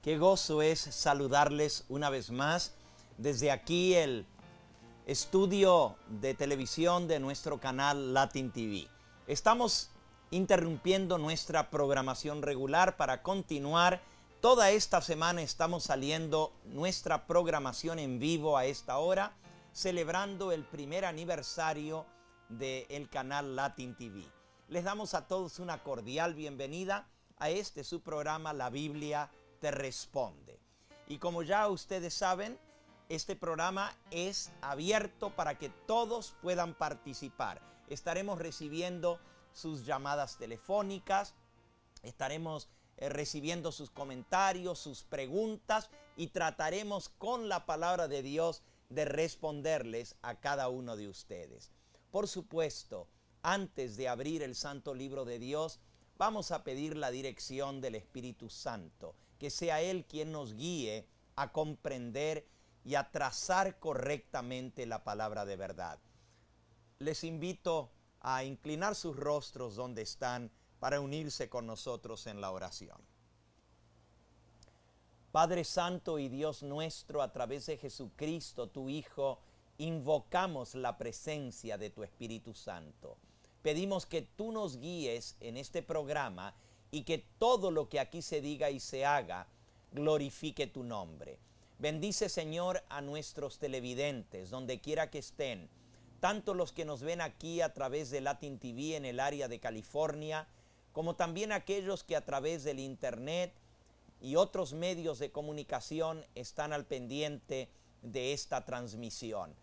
Qué gozo es saludarles una vez más desde aquí el estudio de televisión de nuestro canal Latin TV. Estamos interrumpiendo nuestra programación regular para continuar. Toda esta semana estamos saliendo nuestra programación en vivo a esta hora, celebrando el primer aniversario del canal Latin TV. Les damos a todos una cordial bienvenida a este su programa La Biblia Te Responde. Y como ya ustedes saben, este programa es abierto para que todos puedan participar. Estaremos recibiendo sus llamadas telefónicas, estaremos recibiendo sus comentarios, sus preguntas y trataremos con la palabra de Dios de responderles a cada uno de ustedes. Por supuesto, antes de abrir el Santo Libro de Dios, vamos a pedir la dirección del Espíritu Santo, que sea Él quien nos guíe a comprender y a trazar correctamente la palabra de verdad. Les invito a inclinar sus rostros donde están para unirse con nosotros en la oración. Padre Santo y Dios nuestro, a través de Jesucristo, tu Hijo, invocamos la presencia de tu Espíritu Santo. Pedimos que tú nos guíes en este programa y que todo lo que aquí se diga y se haga glorifique tu nombre. Bendice, Señor, a nuestros televidentes, donde quiera que estén, tanto los que nos ven aquí a través de Latin TV en el área de California, como también aquellos que a través del Internet y otros medios de comunicación están al pendiente de esta transmisión.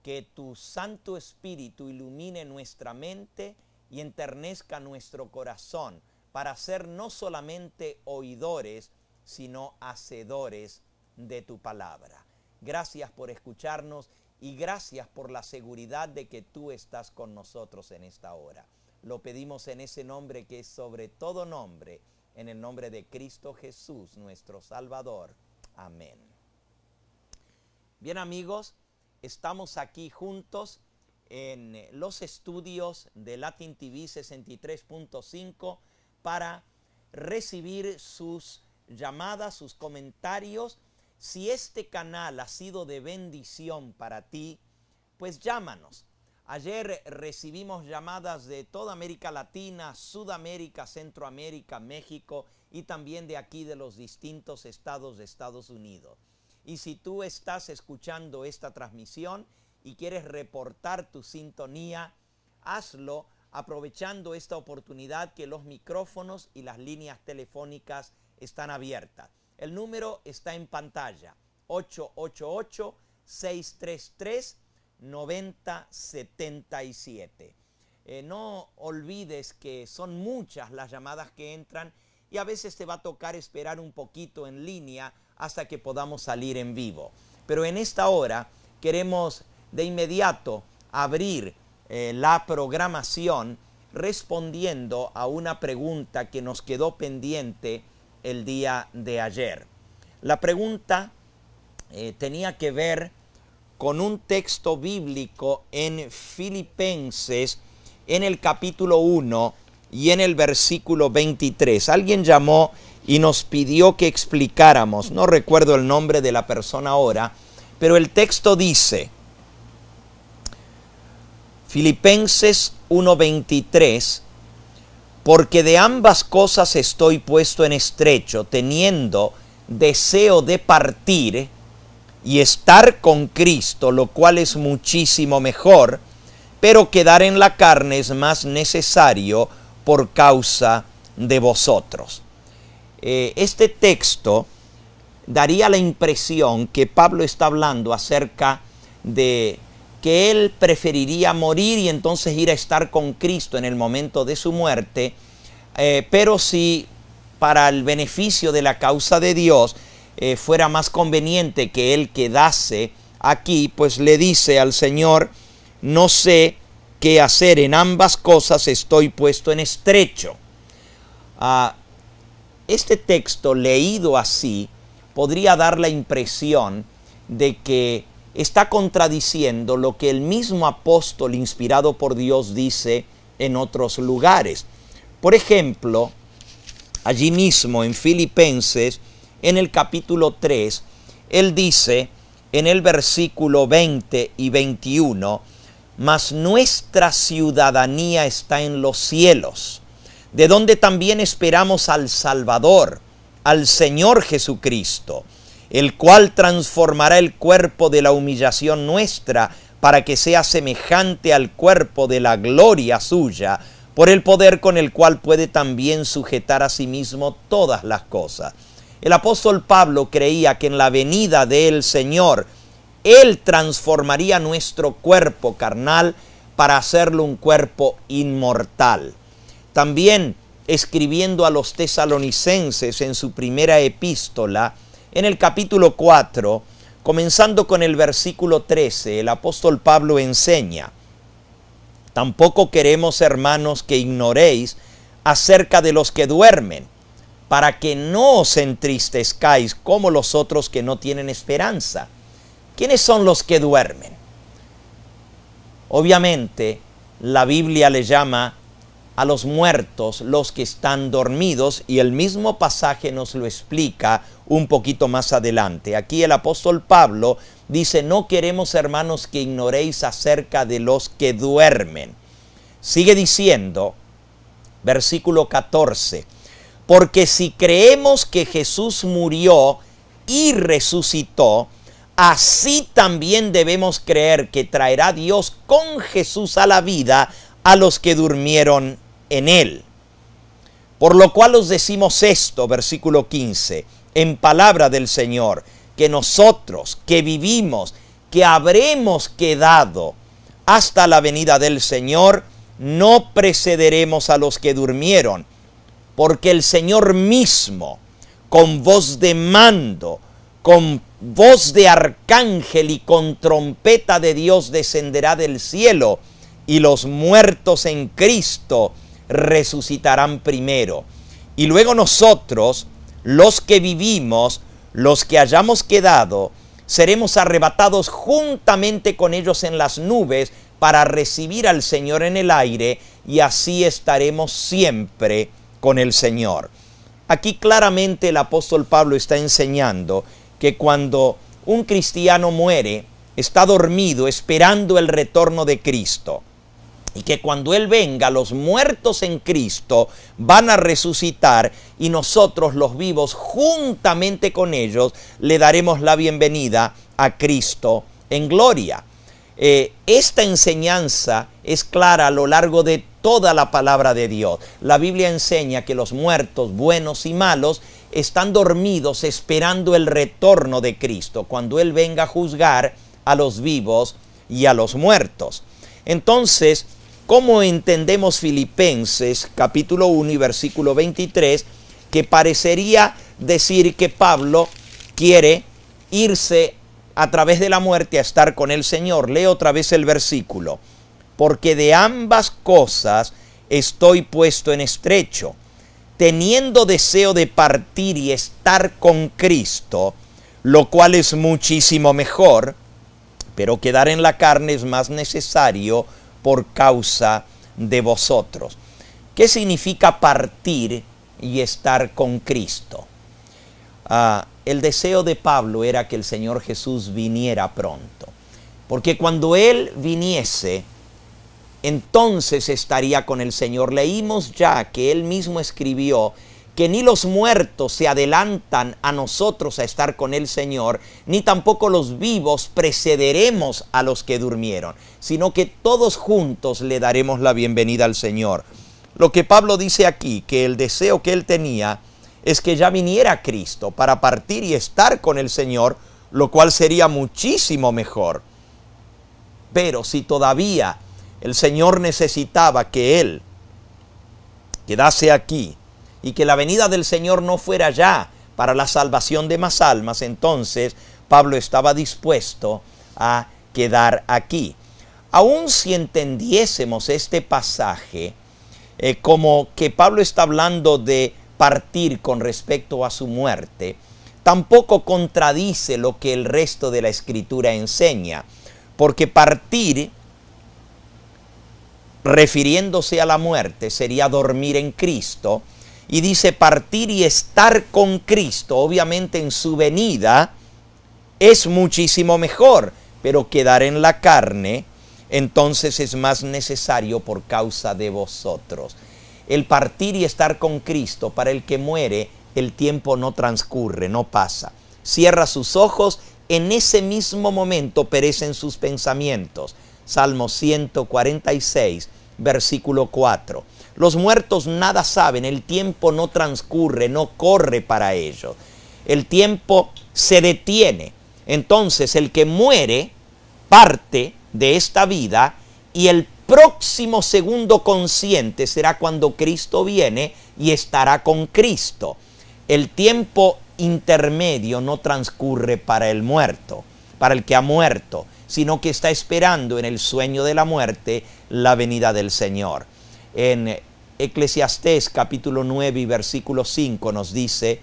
Que tu Santo Espíritu ilumine nuestra mente y enternezca nuestro corazón para ser no solamente oidores, sino hacedores de tu palabra. Gracias por escucharnos y gracias por la seguridad de que tú estás con nosotros en esta hora. Lo pedimos en ese nombre que es sobre todo nombre, en el nombre de Cristo Jesús, nuestro Salvador. Amén. Bien, amigos, estamos aquí juntos en los estudios de Latin TV 63.5 para recibir sus llamadas, sus comentarios. Si este canal ha sido de bendición para ti, pues llámanos. Ayer recibimos llamadas de toda América Latina, Sudamérica, Centroamérica, México y también de aquí de los distintos estados de Estados Unidos. Y si tú estás escuchando esta transmisión y quieres reportar tu sintonía, hazlo aprovechando esta oportunidad que los micrófonos y las líneas telefónicas están abiertas. El número está en pantalla, 888-633-9077. No olvides que son muchas las llamadas que entran y a veces te va a tocar esperar un poquito en línea hasta que podamos salir en vivo. Pero en esta hora queremos de inmediato abrir la programación respondiendo a una pregunta que nos quedó pendiente el día de ayer. La pregunta tenía que ver con un texto bíblico en Filipenses, en el capítulo 1 y en el versículo 23. Alguien llamó y nos pidió que explicáramos, no recuerdo el nombre de la persona ahora, pero el texto dice, Filipenses 1:23, porque de ambas cosas estoy puesto en estrecho, teniendo deseo de partir y estar con Cristo, lo cual es muchísimo mejor, pero quedar en la carne es más necesario por causa de vosotros. Este texto daría la impresión que Pablo está hablando acerca de que él preferiría morir y entonces ir a estar con Cristo en el momento de su muerte, pero si para el beneficio de la causa de Dios fuera más conveniente que él quedase aquí, pues le dice al Señor, no sé qué hacer, en ambas cosas estoy puesto en estrecho. Este texto leído así podría dar la impresión de que está contradiciendo lo que el mismo apóstol inspirado por Dios dice en otros lugares. Por ejemplo, allí mismo en Filipenses, en el capítulo 3, él dice en el versículo 20 y 21, mas nuestra ciudadanía está en los cielos, de donde también esperamos al Salvador, al Señor Jesucristo, el cual transformará el cuerpo de la humillación nuestra para que sea semejante al cuerpo de la gloria suya, por el poder con el cual puede también sujetar a sí mismo todas las cosas. El apóstol Pablo creía que en la venida del Señor, Él transformaría nuestro cuerpo carnal para hacerlo un cuerpo inmortal. También escribiendo a los tesalonicenses en su primera epístola, en el capítulo 4, comenzando con el versículo 13, el apóstol Pablo enseña: tampoco queremos, hermanos, que ignoréis acerca de los que duermen, para que no os entristezcáis como los otros que no tienen esperanza. ¿Quiénes son los que duermen? Obviamente, la Biblia le llama a los muertos los que están dormidos, y el mismo pasaje nos lo explica un poquito más adelante. Aquí el apóstol Pablo dice: no queremos, hermanos, que ignoréis acerca de los que duermen. Sigue diciendo, versículo 14, porque si creemos que Jesús murió y resucitó, así también debemos creer que traerá Dios con Jesús a la vida a los que durmieron en él. Por lo cual os decimos esto, versículo 15, en palabra del Señor, que nosotros que vivimos, que habremos quedado hasta la venida del Señor, no precederemos a los que durmieron, porque el Señor mismo, con voz de mando, con voz de arcángel y con trompeta de Dios, descenderá del cielo, y los muertos en Cristo resucitarán primero. Y luego nosotros, los que vivimos, los que hayamos quedado, seremos arrebatados juntamente con ellos en las nubes para recibir al Señor en el aire, y así estaremos siempre con el Señor. Aquí claramente el apóstol Pablo está enseñando que cuando un cristiano muere, está dormido esperando el retorno de Cristo, y que cuando Él venga, los muertos en Cristo van a resucitar, y nosotros los vivos juntamente con ellos le daremos la bienvenida a Cristo en gloria. Esta enseñanza es clara a lo largo de toda la palabra de Dios. La Biblia enseña que los muertos, buenos y malos, están dormidos esperando el retorno de Cristo, cuando Él venga a juzgar a los vivos y a los muertos. Entonces, ¿cómo entendemos Filipenses capítulo 1 y versículo 23? Que parecería decir que Pablo quiere irse a través de la muerte a estar con el Señor. Leo otra vez el versículo. Porque de ambas cosas estoy puesto en estrecho, teniendo deseo de partir y estar con Cristo, lo cual es muchísimo mejor, pero quedar en la carne es más necesario por causa de vosotros. ¿Qué significa partir y estar con Cristo? El deseo de Pablo era que el Señor Jesús viniera pronto, porque cuando Él viniese, entonces estaría con el Señor. Leímos ya que Él mismo escribió que ni los muertos se adelantan a nosotros a estar con el Señor, ni tampoco los vivos precederemos a los que durmieron, sino que todos juntos le daremos la bienvenida al Señor. Lo que Pablo dice aquí, que el deseo que él tenía es que ya viniera Cristo para partir y estar con el Señor, lo cual sería muchísimo mejor. Pero si todavía el Señor necesitaba que Él quedase aquí y que la venida del Señor no fuera ya para la salvación de más almas, entonces Pablo estaba dispuesto a quedar aquí. Aun si entendiésemos este pasaje como que Pablo está hablando de partir con respecto a su muerte, tampoco contradice lo que el resto de la Escritura enseña, porque partir, refiriéndose a la muerte, sería dormir en Cristo, Y dice partir y estar con Cristo, obviamente en su venida, es muchísimo mejor, pero quedar en la carne, entonces es más necesario por causa de vosotros. El partir y estar con Cristo, para el que muere, el tiempo no transcurre, no pasa. Cierra sus ojos, en ese mismo momento perecen sus pensamientos. Salmo 146, versículo 4. Los muertos nada saben, el tiempo no transcurre, no corre para ellos. El tiempo se detiene. Entonces el que muere parte de esta vida y el próximo segundo consciente será cuando Cristo viene y estará con Cristo. El tiempo intermedio no transcurre para el muerto, para el que ha muerto, sino que está esperando en el sueño de la muerte la venida del Señor. En Eclesiastés capítulo 9 y versículo 5 nos dice,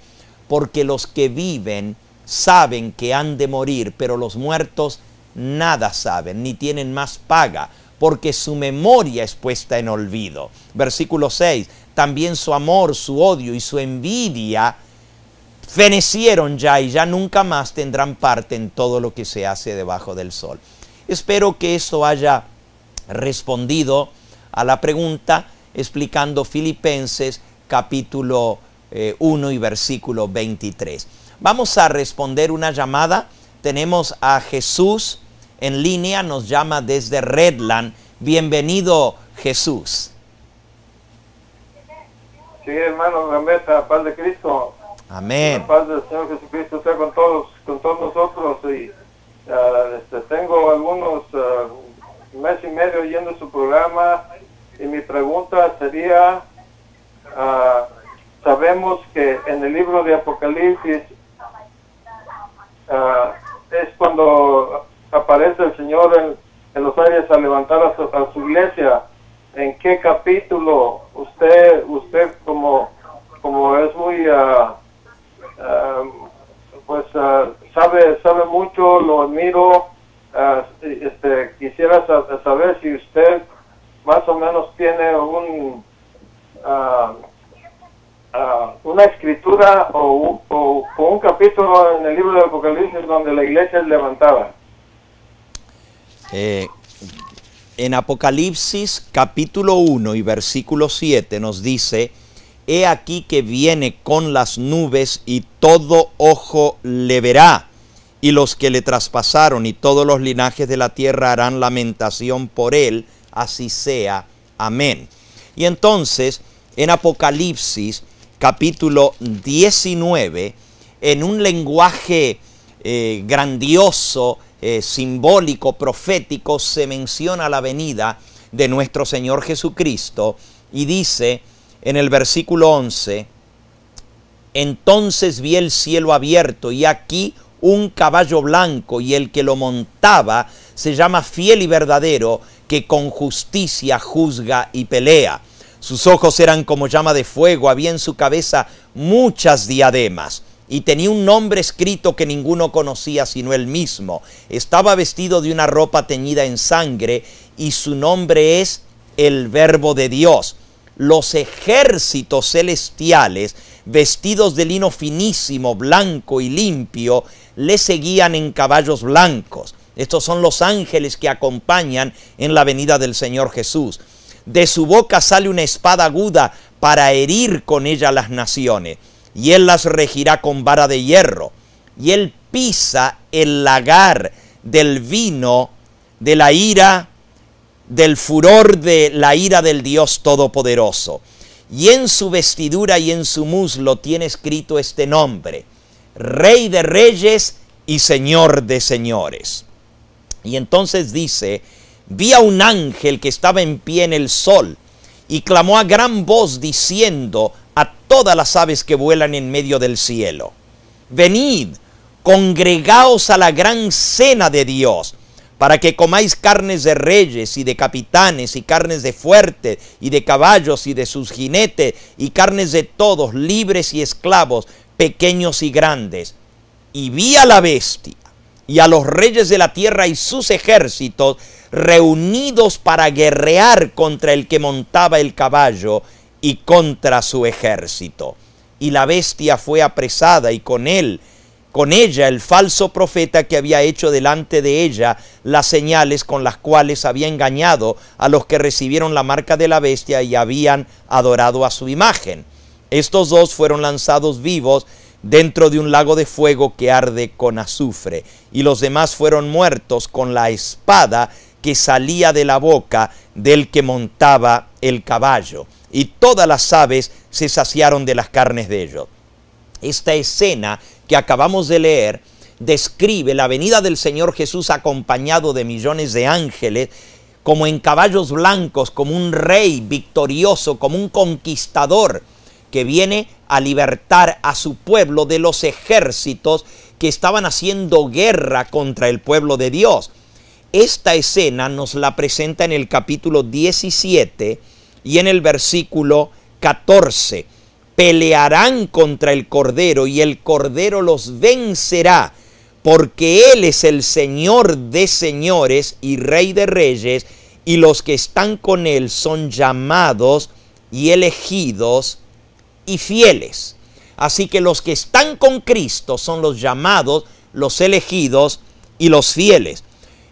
porque los que viven saben que han de morir, pero los muertos nada saben, ni tienen más paga, porque su memoria es puesta en olvido. Versículo 6, también su amor, su odio y su envidia fenecieron ya y ya nunca más tendrán parte en todo lo que se hace debajo del sol. Espero que esto haya respondido a la pregunta explicando Filipenses capítulo 1 y versículo 23. Vamos a responder una llamada. Tenemos a Jesús en línea, nos llama desde Redland. Bienvenido, Jesús. Sí, hermano Gambetta, paz de Cristo. Amén. La paz del Señor Jesucristo sea con todos nosotros. Y tengo algunos mes y medio oyendo su programa y mi pregunta sería, sabemos que en el libro de Apocalipsis es cuando aparece el Señor en los aires a levantar a su iglesia. ¿En qué capítulo usted como es muy sabe mucho, lo admiro, quisiera saber si usted más o menos tiene una escritura o un capítulo en el libro de Apocalipsis donde la iglesia es levantada? En Apocalipsis capítulo 1 y versículo 7 nos dice, he aquí que viene con las nubes y todo ojo le verá, y los que le traspasaron y todos los linajes de la tierra harán lamentación por él, así sea. Amén. Y entonces, en Apocalipsis capítulo 19, en un lenguaje grandioso, simbólico, profético, se menciona la venida de nuestro Señor Jesucristo y dice en el versículo 11, entonces vi el cielo abierto y aquí un caballo blanco y el que lo montaba se llama Fiel y Verdadero, que con justicia juzga y pelea. Sus ojos eran como llama de fuego, había en su cabeza muchas diademas y tenía un nombre escrito que ninguno conocía sino él mismo. Estaba vestido de una ropa teñida en sangre y su nombre es el Verbo de Dios. Los ejércitos celestiales, vestidos de lino finísimo, blanco y limpio, le seguían en caballos blancos. Estos son los ángeles que acompañan en la venida del Señor Jesús. De su boca sale una espada aguda para herir con ella las naciones, y él las regirá con vara de hierro, y él pisa el lagar del vino de la ira, del furor de la ira del Dios Todopoderoso. Y en su vestidura y en su muslo tiene escrito este nombre: Rey de Reyes y Señor de Señores. Y entonces dice, vi a un ángel que estaba en pie en el sol y clamó a gran voz diciendo a todas las aves que vuelan en medio del cielo: venid, congregaos a la gran cena de Dios, para que comáis carnes de reyes y de capitanes y carnes de fuertes y de caballos y de sus jinetes y carnes de todos, libres y esclavos, pequeños y grandes. Y vi a la bestia y a los reyes de la tierra y sus ejércitos reunidos para guerrear contra el que montaba el caballo y contra su ejército. Y la bestia fue apresada, y con ella el falso profeta que había hecho delante de ella las señales con las cuales había engañado a los que recibieron la marca de la bestia y habían adorado a su imagen. Estos dos fueron lanzados vivos dentro de un lago de fuego que arde con azufre, y los demás fueron muertos con la espada que salía de la boca del que montaba el caballo, y todas las aves se saciaron de las carnes de ellos. Esta escena que acabamos de leer describe la venida del Señor Jesús acompañado de millones de ángeles, como en caballos blancos, como un rey victorioso, como un conquistador que viene a libertar a su pueblo de los ejércitos que estaban haciendo guerra contra el pueblo de Dios. Esta escena nos la presenta en el capítulo 17 y en el versículo 14. Pelearán contra el Cordero y el Cordero los vencerá, porque Él es el Señor de señores y Rey de reyes, y los que están con Él son llamados y elegidos y fieles. Así que los que están con Cristo son los llamados, los elegidos y los fieles.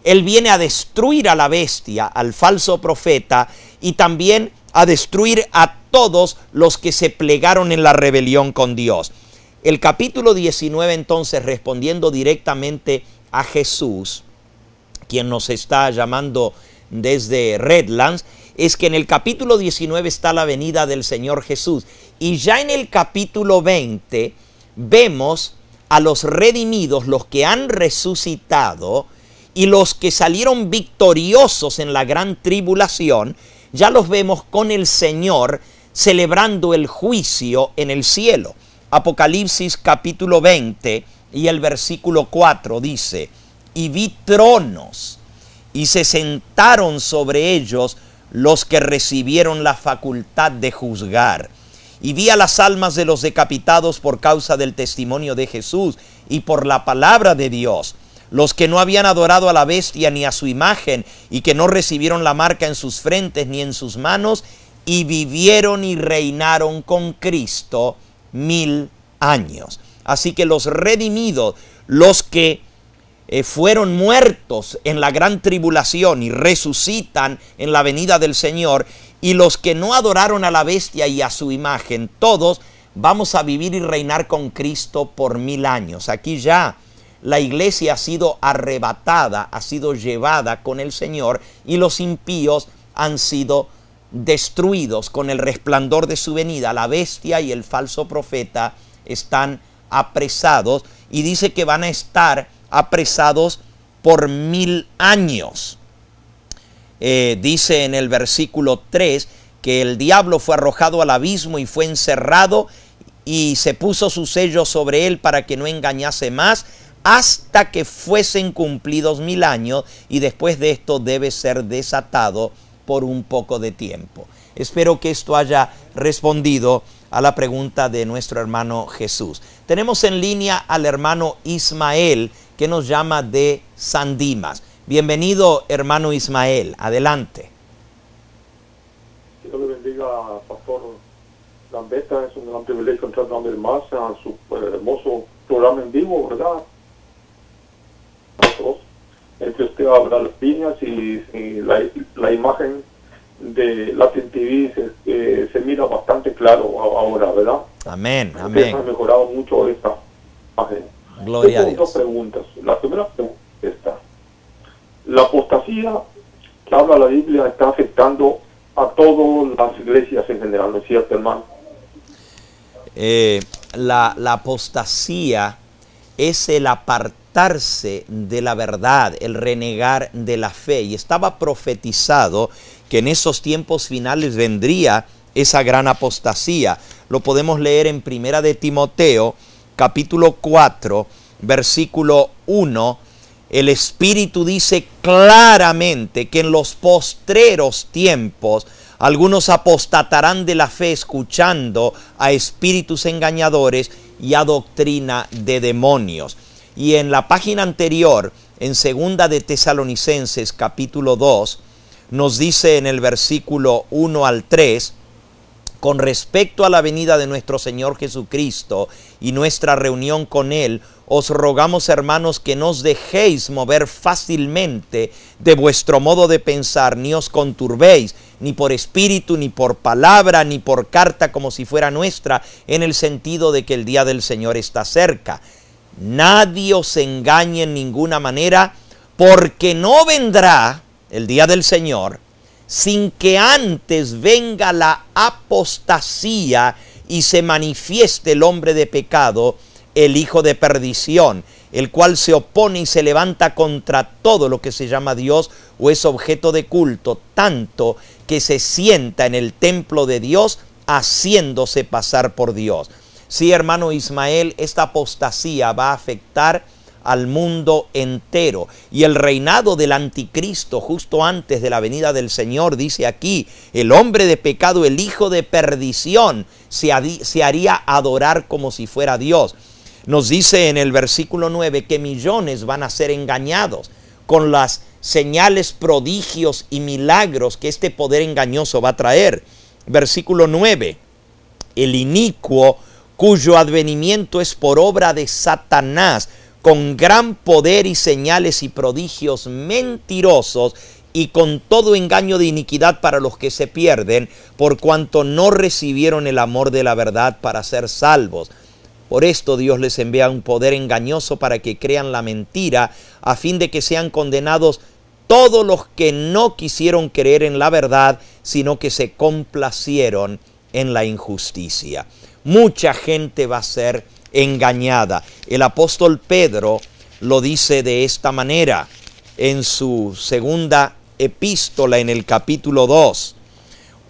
Él viene a destruir a la bestia, al falso profeta, y también a destruir a todos los que se plegaron en la rebelión con Dios. El capítulo 19 entonces, respondiendo directamente a Jesús, quien nos está llamando desde Redlands, es que en el capítulo 19 está la venida del Señor Jesús. Y ya en el capítulo 20 vemos a los redimidos, los que han resucitado y los que salieron victoriosos en la gran tribulación, ya los vemos con el Señor celebrando el juicio en el cielo. Apocalipsis capítulo 20 y el versículo 4 dice: y vi tronos, y se sentaron sobre ellos los que recibieron la facultad de juzgar. Y vi a las almas de los decapitados por causa del testimonio de Jesús y por la palabra de Dios, los que no habían adorado a la bestia ni a su imagen, y que no recibieron la marca en sus frentes ni en sus manos, y vivieron y reinaron con Cristo 1000 años. Así que los redimidos, los que fueron muertos en la gran tribulación y resucitan en la venida del Señor, y los que no adoraron a la bestia y a su imagen, todos vamos a vivir y reinar con Cristo por 1000 años. Aquí ya la iglesia ha sido arrebatada, ha sido llevada con el Señor, y los impíos han sido destruidos con el resplandor de su venida. La bestia y el falso profeta están apresados, y dice que van a estar apresados por 1000 años. Dice en el versículo 3 que el diablo fue arrojado al abismo y fue encerrado, y se puso su sello sobre él para que no engañase más, hasta que fuesen cumplidos 1000 años, y después de esto debe ser desatado por un poco de tiempo. Espero que esto haya respondido a la pregunta de nuestro hermano Jesús. Tenemos en línea al hermano Ismael, que nos llama de San Dimas. Bienvenido, hermano Ismael. Adelante. Dios le bendiga, Pastor Gambetta. Es un gran privilegio entrar una vez más a su hermoso programa en vivo, ¿verdad? Entre usted habla las líneas y la imagen de Latin TV se mira bastante claro ahora, ¿verdad? Amén, amén. Ustedes han mejorado mucho esta imagen. Gloria a Tengo Dios. dos preguntas. La primera pregunta es esta: la apostasía que habla la Biblia está afectando a todas las iglesias en general, ¿no es cierto, hermano? La apostasía es el apartarse de la verdad, el renegar de la fe. Y estaba profetizado que en esos tiempos finales vendría esa gran apostasía. Lo podemos leer en Primera de Timoteo, capítulo 4, versículo 1. El Espíritu dice claramente que en los postreros tiempos algunos apostatarán de la fe, escuchando a espíritus engañadores y a doctrina de demonios. Y en la página anterior, en Segunda de Tesalonicenses capítulo 2, nos dice en el versículo 1 al 3 Con respecto a la venida de nuestro Señor Jesucristo y nuestra reunión con Él, os rogamos, hermanos, que no os dejéis mover fácilmente de vuestro modo de pensar, ni os conturbéis, ni por espíritu, ni por palabra, ni por carta como si fuera nuestra, en el sentido de que el día del Señor está cerca. Nadie os engañe en ninguna manera, porque no vendrá el día del Señor sin que antes venga la apostasía y se manifieste el hombre de pecado, el hijo de perdición, el cual se opone y se levanta contra todo lo que se llama Dios o es objeto de culto, tanto que se sienta en el templo de Dios haciéndose pasar por Dios. Sí, hermano Ismael, esta apostasía va a afectar al mundo entero. Y el reinado del anticristo justo antes de la venida del Señor, dice aquí, el hombre de pecado, el hijo de perdición, se haría adorar como si fuera Dios. Nos dice en el versículo 9 que millones van a ser engañados con las señales, prodigios y milagros que este poder engañoso va a traer. Versículo 9, el inicuo cuyo advenimiento es por obra de Satanás, con gran poder y señales y prodigios mentirosos y con todo engaño de iniquidad para los que se pierden, por cuanto no recibieron el amor de la verdad para ser salvos. Por esto Dios les envía un poder engañoso para que crean la mentira, a fin de que sean condenados todos los que no quisieron creer en la verdad, sino que se complacieron en la injusticia. Mucha gente va a ser engañada. El apóstol Pedro lo dice de esta manera en su segunda epístola en el capítulo 2.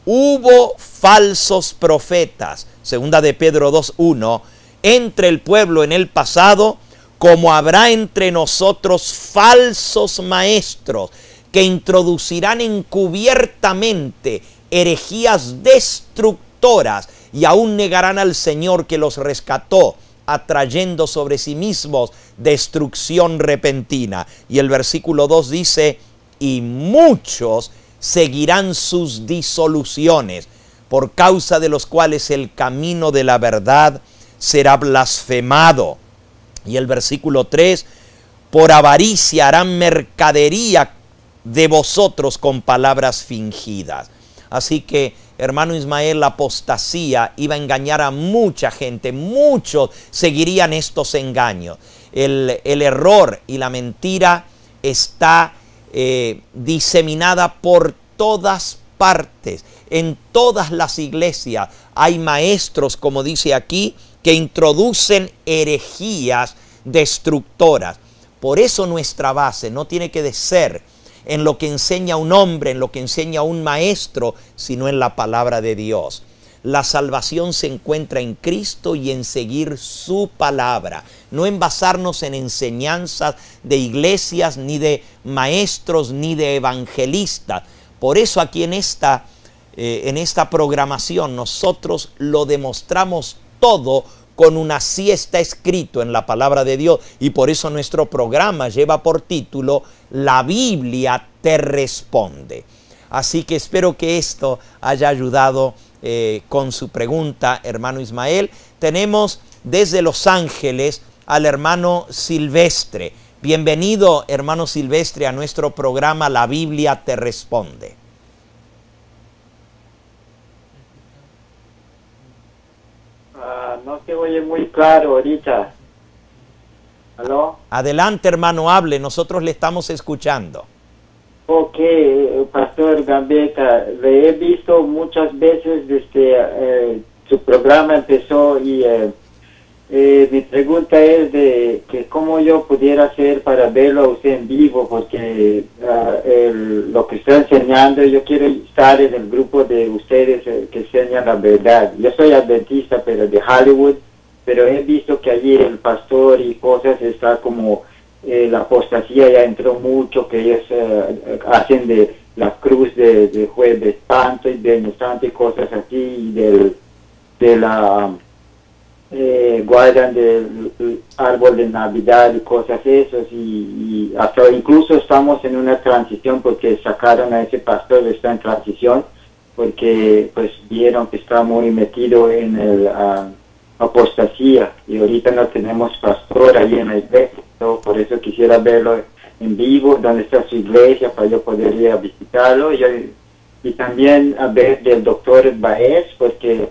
Hubo falsos profetas, segunda de Pedro 2:1, entre el pueblo en el pasado, como habrá entre nosotros falsos maestros que introducirán encubiertamente herejías destructoras y aún negarán al Señor que los rescató, atrayendo sobre sí mismos destrucción repentina. Y el versículo 2 dice, y muchos seguirán sus disoluciones, por causa de los cuales el camino de la verdad será blasfemado. Y el versículo 3, por avaricia harán mercadería de vosotros con palabras fingidas. Así que, hermano Ismael, la apostasía iba a engañar a mucha gente. Muchos seguirían estos engaños. El error y la mentira está diseminada por todas partes. En todas las iglesias hay maestros, como dice aquí, que introducen herejías destructoras. Por eso nuestra base no tiene que ser en lo que enseña un hombre, en lo que enseña un maestro, sino en la palabra de Dios. La salvación se encuentra en Cristo y en seguir su palabra, no en basarnos en enseñanzas de iglesias, ni de maestros, ni de evangelistas. Por eso aquí en esta programación nosotros lo demostramos todo con una sí está escrito en la palabra de Dios, y por eso nuestro programa lleva por título La Biblia te responde. Así que espero que esto haya ayudado con su pregunta, hermano Ismael. Tenemos desde Los Ángeles al hermano Silvestre. Bienvenido, hermano Silvestre, a nuestro programa La Biblia te responde. No se oye muy claro ahorita. ¿Aló? Adelante, hermano, hable, nosotros le estamos escuchando. Ok, Pastor Gambetta, le he visto muchas veces desde su programa empezó y mi pregunta es de que cómo yo pudiera hacer para verlo a usted en vivo, porque lo que está enseñando, yo quiero estar en el grupo de ustedes que enseñan la verdad. Yo soy adventista, pero de Hollywood, pero he visto que allí el pastor y cosas está como la apostasía ya entró mucho, que ellos hacen de la cruz de Jueves Santo y de Santo y cosas así, y de la guardan del árbol de Navidad y cosas esas, y hasta incluso estamos en una transición porque sacaron a ese pastor, está en transición, porque pues vieron que está muy metido en el apostasía y ahorita no tenemos pastor ahí en la iglesia. Por eso quisiera verlo en vivo, donde está su iglesia, para yo poder ir a visitarlo. Y también a ver del doctor Baez, porque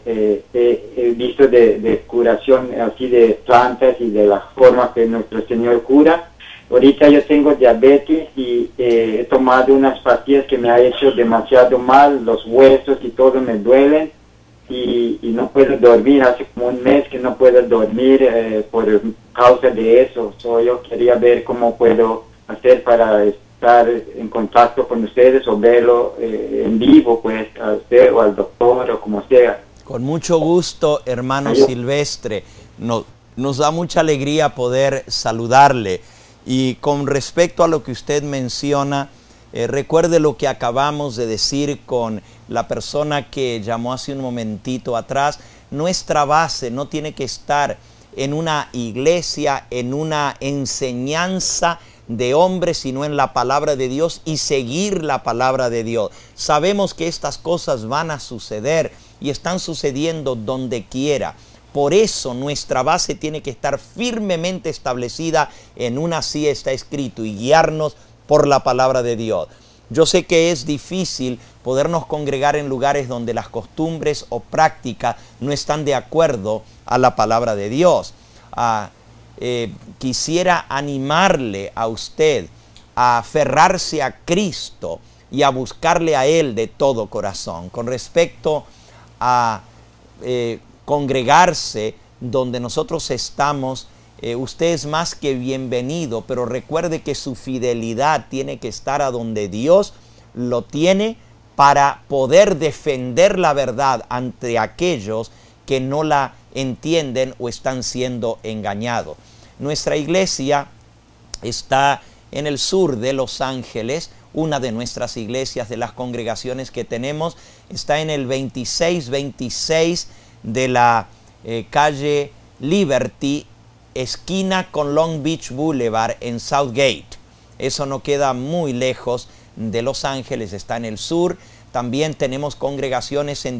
he visto de curación así de plantas y de la forma que nuestro Señor cura. Ahorita yo tengo diabetes y he tomado unas pastillas que me ha hecho demasiado mal, los huesos y todo me duelen y no puedo dormir. Hace como un mes que no puedo dormir por causa de eso. Yo quería ver cómo puedo hacer para estar en contacto con ustedes o verlo en vivo, pues, a usted o al doctor o como sea. Con mucho gusto, hermano Silvestre. Nos da mucha alegría poder saludarle. Y con respecto a lo que usted menciona, recuerde lo que acabamos de decir con la persona que llamó hace un momentito atrás. Nuestra base no tiene que estar en una iglesia, en una enseñanza de hombres, sino en la palabra de Dios y seguir la palabra de Dios. Sabemos que estas cosas van a suceder y están sucediendo donde quiera. Por eso nuestra base tiene que estar firmemente establecida en una, así está escrito, y guiarnos por la palabra de Dios. Yo sé que es difícil podernos congregar en lugares donde las costumbres o prácticas no están de acuerdo a la palabra de Dios. Quisiera animarle a usted a aferrarse a Cristo y a buscarle a Él de todo corazón. Con respecto a congregarse donde nosotros estamos, usted es más que bienvenido, pero recuerde que su fidelidad tiene que estar a donde Dios lo tiene para poder defender la verdad ante aquellos que no la entienden o están siendo engañados. Nuestra iglesia está en el sur de Los Ángeles. Una de nuestras iglesias, de las congregaciones que tenemos, está en el 2626 de la calle Liberty, esquina con Long Beach Boulevard en Southgate. Eso no queda muy lejos de Los Ángeles, está en el sur. También tenemos congregaciones en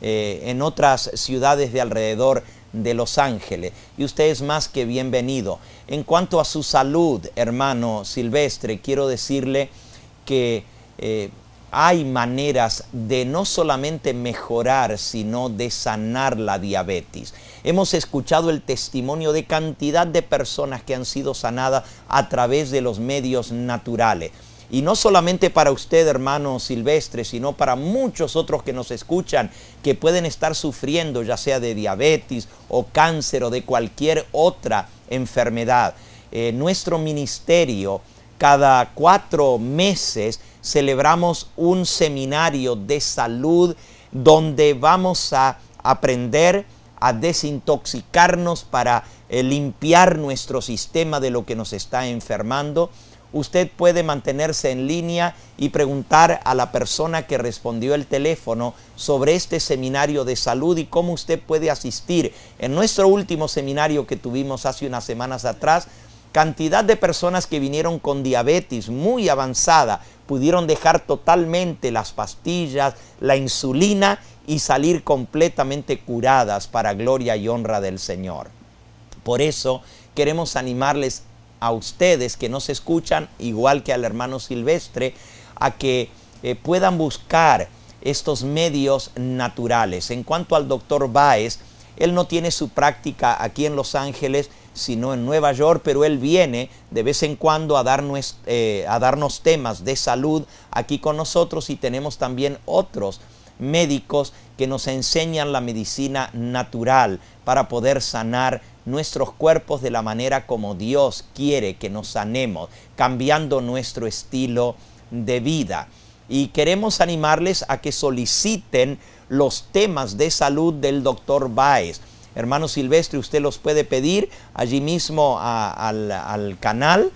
en otras ciudades de alrededor de Los Ángeles, y usted es más que bienvenido. En cuanto a su salud, hermano Silvestre, quiero decirle que hay maneras de no solamente mejorar, sino de sanar la diabetes. Hemos escuchado el testimonio de cantidad de personas que han sido sanadas a través de los medios naturales. Y no solamente para usted, hermano Silvestre, sino para muchos otros que nos escuchan, que pueden estar sufriendo ya sea de diabetes o cáncer o de cualquier otra enfermedad. Nuestro ministerio, cada 4 meses, celebramos un seminario de salud donde vamos a aprender a desintoxicarnos para limpiar nuestro sistema de lo que nos está enfermando. Usted puede mantenerse en línea y preguntar a la persona que respondió el teléfono sobre este seminario de salud y cómo usted puede asistir. En nuestro último seminario que tuvimos hace unas semanas atrás, cantidad de personas que vinieron con diabetes muy avanzada pudieron dejar totalmente las pastillas, la insulina y salir completamente curadas para gloria y honra del Señor. Por eso queremos animarles a ustedes que nos escuchan, igual que al hermano Silvestre, a que puedan buscar estos medios naturales. En cuanto al doctor Baez, él no tiene su práctica aquí en Los Ángeles, sino en Nueva York, pero él viene de vez en cuando a darnos temas de salud aquí con nosotros, y tenemos también otros médicos que nos enseñan la medicina natural para poder sanar nuestros cuerpos de la manera como Dios quiere que nos sanemos, cambiando nuestro estilo de vida. Y queremos animarles a que soliciten los temas de salud del doctor Baez. Hermano Silvestre, usted los puede pedir allí mismo al canal,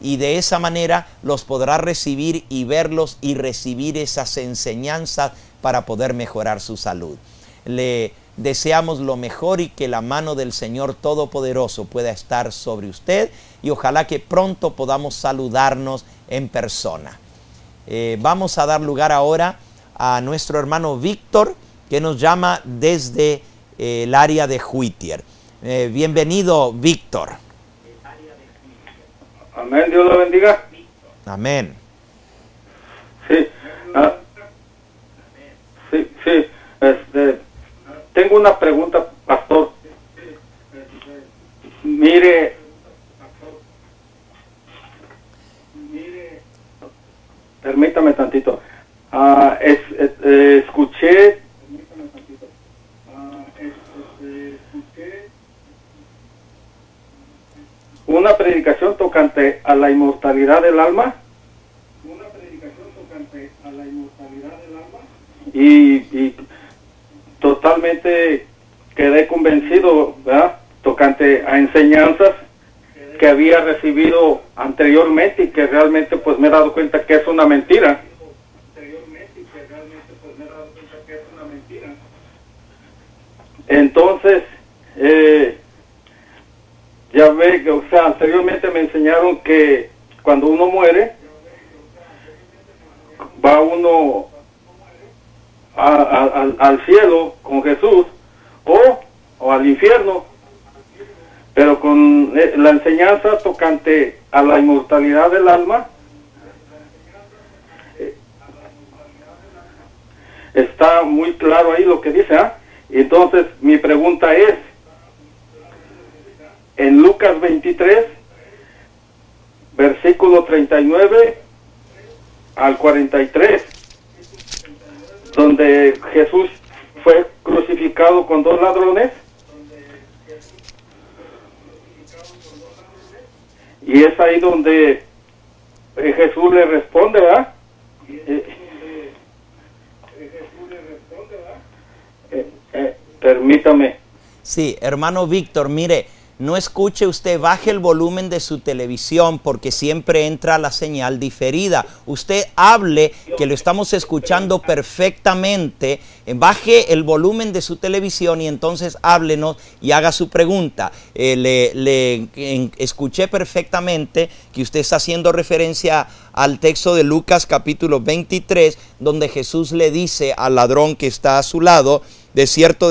y de esa manera los podrá recibir y verlos y recibir esas enseñanzas para poder mejorar su salud. Le deseamos lo mejor y que la mano del Señor Todopoderoso pueda estar sobre usted, y ojalá que pronto podamos saludarnos en persona. Vamos a dar lugar ahora a nuestro hermano Víctor, que nos llama desde el área de Whittier. Bienvenido, Víctor. Amén, Dios lo bendiga. Amén. Sí, sí, tengo una pregunta, pastor. Mire, permítame tantito. Escuché una predicación tocante a la inmortalidad del alma. Y totalmente quedé convencido, ¿verdad?, tocante a enseñanzas que había recibido anteriormente y que realmente pues me he dado cuenta que es una mentira. Entonces, ya ve, o sea, anteriormente me enseñaron que cuando uno muere, va uno al cielo con Jesús o al infierno, pero con la enseñanza tocante a la inmortalidad del alma está muy claro ahí lo que dice. Entonces mi pregunta es, en Lucas 23 versículo 39 al 43, donde Jesús fue crucificado con dos ladrones, y es ahí donde Jesús le responde, ¿verdad? Permítame. Sí, hermano Víctor, mire, no escuche usted, baje el volumen de su televisión porque siempre entra la señal diferida. Usted hable, que lo estamos escuchando perfectamente. Baje el volumen de su televisión y entonces háblenos y haga su pregunta. Escuché perfectamente que usted está haciendo referencia al texto de Lucas capítulo 23, donde Jesús le dice al ladrón que está a su lado, de cierto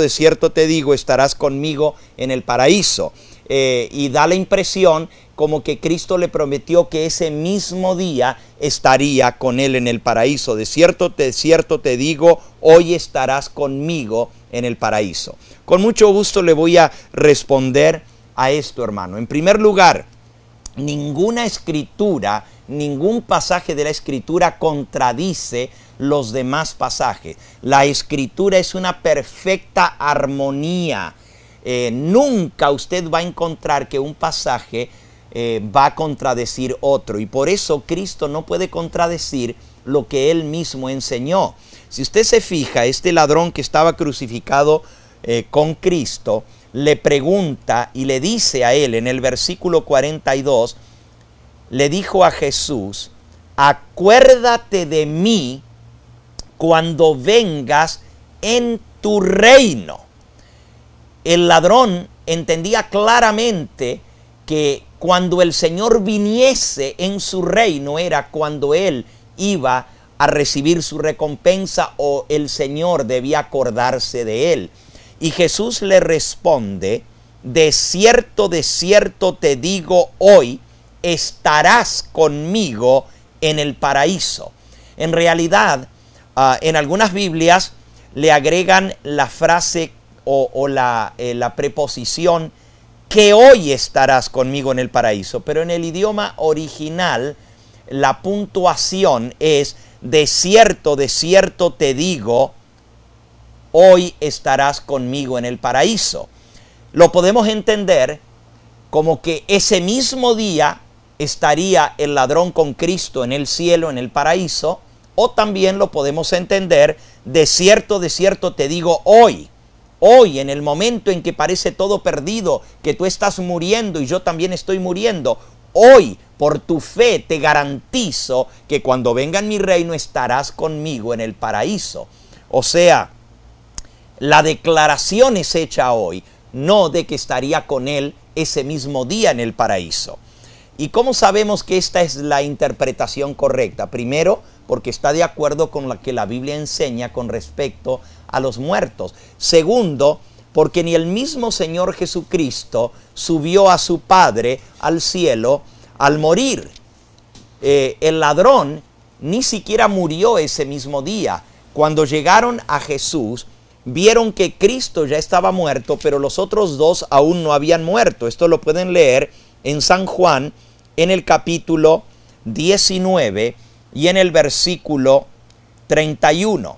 te digo, estarás conmigo en el paraíso. Y da la impresión como que Cristo le prometió que ese mismo día estaría con él en el paraíso. De cierto te digo, hoy estarás conmigo en el paraíso. Con mucho gusto le voy a responder a esto, hermano. En primer lugar, ninguna escritura, ningún pasaje de la escritura contradice los demás pasajes. La escritura es una perfecta armonía. Nunca usted va a encontrar que un pasaje va a contradecir otro, y por eso Cristo no puede contradecir lo que él mismo enseñó. Si usted se fija, este ladrón que estaba crucificado con Cristo le pregunta y le dice a él en el versículo 42, le dijo a Jesús: acuérdate de mí cuando vengas en tu reino. El ladrón entendía claramente que cuando el Señor viniese en su reino era cuando él iba a recibir su recompensa, o el Señor debía acordarse de él. Y Jesús le responde: de cierto te digo, hoy estarás conmigo en el paraíso. En realidad, en algunas Biblias le agregan la frase o la preposición que hoy estarás conmigo en el paraíso, pero en el idioma original la puntuación es de cierto te digo, hoy estarás conmigo en el paraíso. Lo podemos entender como que ese mismo día estaría el ladrón con Cristo en el cielo, en el paraíso, o también lo podemos entender de cierto te digo, hoy, en el momento en que parece todo perdido, que tú estás muriendo y yo también estoy muriendo, hoy, por tu fe, te garantizo que cuando venga en mi reino estarás conmigo en el paraíso. O sea, la declaración es hecha hoy, no de que estaría con él ese mismo día en el paraíso. ¿Y cómo sabemos que esta es la interpretación correcta? Primero, porque está de acuerdo con lo que la Biblia enseña con respecto a los muertos. Segundo, porque ni el mismo Señor Jesucristo subió a su Padre al cielo al morir. El ladrón ni siquiera murió ese mismo día. Cuando llegaron a Jesús, vieron que Cristo ya estaba muerto, pero los otros dos aún no habían muerto. Esto lo pueden leer en San Juan, en el capítulo 19 y en el versículo 31.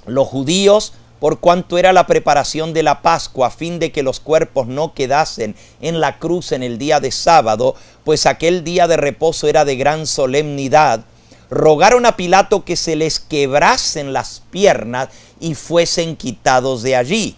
Los judíos, por cuanto era la preparación de la Pascua, a fin de que los cuerpos no quedasen en la cruz en el día de sábado, pues aquel día de reposo era de gran solemnidad, rogaron a Pilato que se les quebrasen las piernas y fuesen quitados de allí.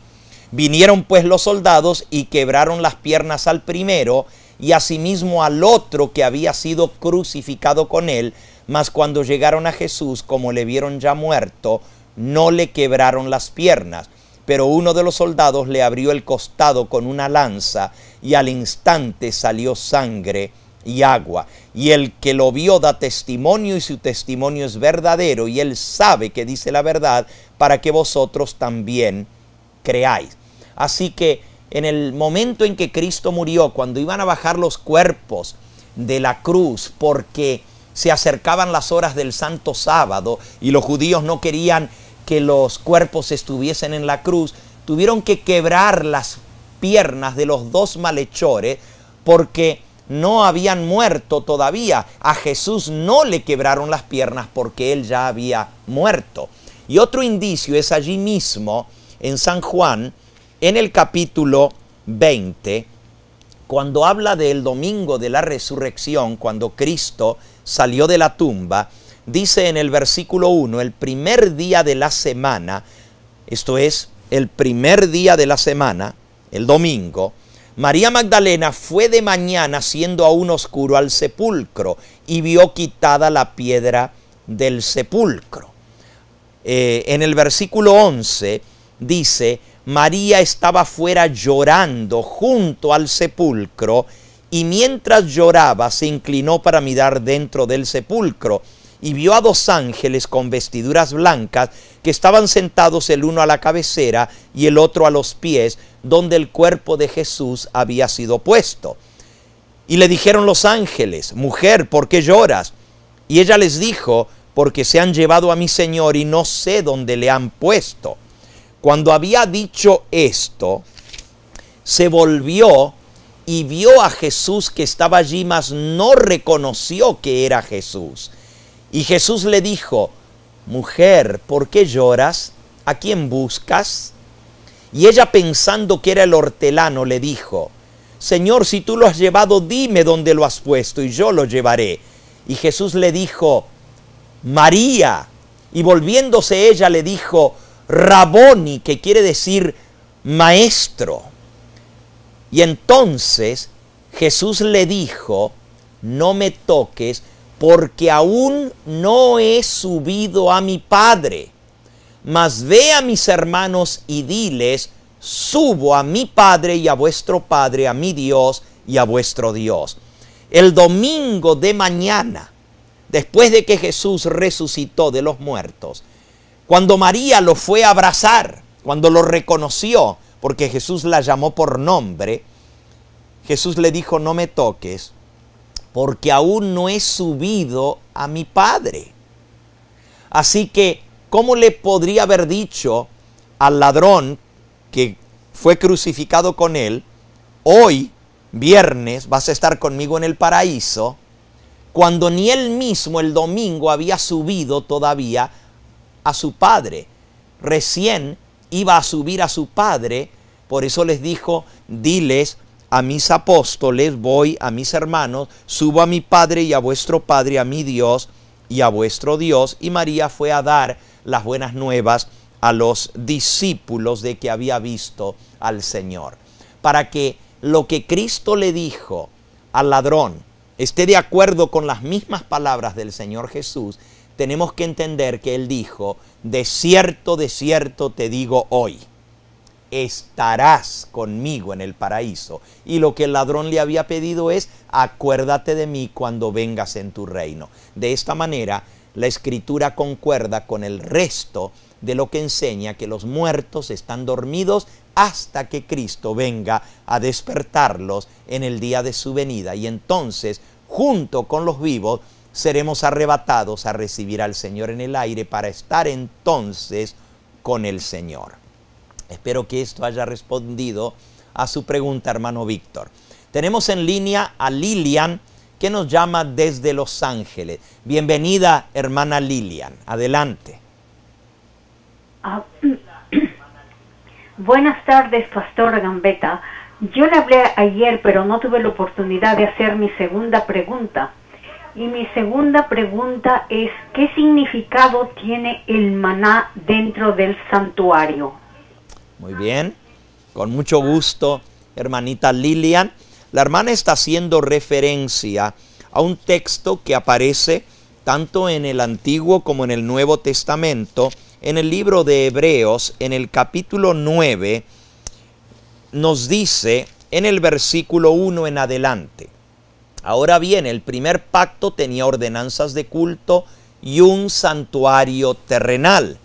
Vinieron pues los soldados y quebraron las piernas al primero y asimismo al otro que había sido crucificado con él, mas cuando llegaron a Jesús, como le vieron ya muerto, no le quebraron las piernas. Pero uno de los soldados le abrió el costado con una lanza y al instante salió sangre y agua. Y el que lo vio da testimonio y su testimonio es verdadero y él sabe que dice la verdad para que vosotros también creáis. Así que en el momento en que Cristo murió, cuando iban a bajar los cuerpos de la cruz, porque se acercaban las horas del Santo Sábado y los judíos no querían que los cuerpos estuviesen en la cruz, tuvieron que quebrar las piernas de los dos malhechores porque no habían muerto todavía. A Jesús no le quebraron las piernas porque él ya había muerto. Y otro indicio es allí mismo en San Juan, en el capítulo 20, cuando habla del domingo de la resurrección, cuando Cristo salió de la tumba, dice en el versículo 1, el primer día de la semana, esto es, el primer día de la semana, el domingo, María Magdalena fue de mañana, siendo aún oscuro, al sepulcro y vio quitada la piedra del sepulcro. En el versículo 11 dice, María estaba fuera llorando junto al sepulcro y mientras lloraba se inclinó para mirar dentro del sepulcro y vio a dos ángeles con vestiduras blancas que estaban sentados el uno a la cabecera y el otro a los pies, donde el cuerpo de Jesús había sido puesto. Y le dijeron los ángeles, mujer, ¿por qué lloras? Y ella les dijo, porque se han llevado a mi Señor y no sé dónde le han puesto. Cuando había dicho esto, se volvió y vio a Jesús que estaba allí, mas no reconoció que era Jesús. Y Jesús le dijo, mujer, ¿por qué lloras? ¿A quién buscas? Y ella, pensando que era el hortelano, le dijo, Señor, si tú lo has llevado, dime dónde lo has puesto y yo lo llevaré. Y Jesús le dijo, María. Y volviéndose ella le dijo, Raboni, que quiere decir maestro. Y entonces Jesús le dijo, no me toques, porque aún no he subido a mi Padre. Mas ve a mis hermanos y diles, subo a mi Padre y a vuestro Padre, a mi Dios y a vuestro Dios. El domingo de mañana, después de que Jesús resucitó de los muertos, cuando María lo fue a abrazar, cuando lo reconoció, porque Jesús la llamó por nombre, Jesús le dijo, no me toques, porque aún no he subido a mi Padre. Así que, ¿cómo le podría haber dicho al ladrón que fue crucificado con él, hoy, viernes, vas a estar conmigo en el paraíso, cuando ni él mismo el domingo había subido todavía a su Padre? Recién iba a subir a su Padre, por eso les dijo, diles a mis apóstoles, voy a mis hermanos, subo a mi Padre y a vuestro Padre, a mi Dios y a vuestro Dios. Y María fue a dar las buenas nuevas a los discípulos de que había visto al Señor, para que lo que Cristo le dijo al ladrón esté de acuerdo con las mismas palabras del Señor Jesús. Tenemos que entender que Él dijo, de cierto te digo hoy, estarás conmigo en el paraíso. Y lo que el ladrón le había pedido es, acuérdate de mí cuando vengas en tu reino. De esta manera, la Escritura concuerda con el resto de lo que enseña que los muertos están dormidos hasta que Cristo venga a despertarlos en el día de su venida. Y entonces, junto con los vivos, seremos arrebatados a recibir al Señor en el aire para estar entonces con el Señor. Espero que esto haya respondido a su pregunta, hermano Víctor. Tenemos en línea a Lilian, que nos llama desde Los Ángeles. Bienvenida, hermana Lilian. Adelante. Buenas tardes, Pastor Gambetta. Yo le hablé ayer, pero no tuve la oportunidad de hacer mi segunda pregunta. Y mi segunda pregunta es, ¿qué significado tiene el maná dentro del santuario? Muy bien, con mucho gusto, hermanita Lilian. La hermana está haciendo referencia a un texto que aparece tanto en el Antiguo como en el Nuevo Testamento. En el libro de Hebreos, en el capítulo 9, nos dice en el versículo 1 en adelante: ahora bien, el primer pacto tenía ordenanzas de culto y un santuario terrenal,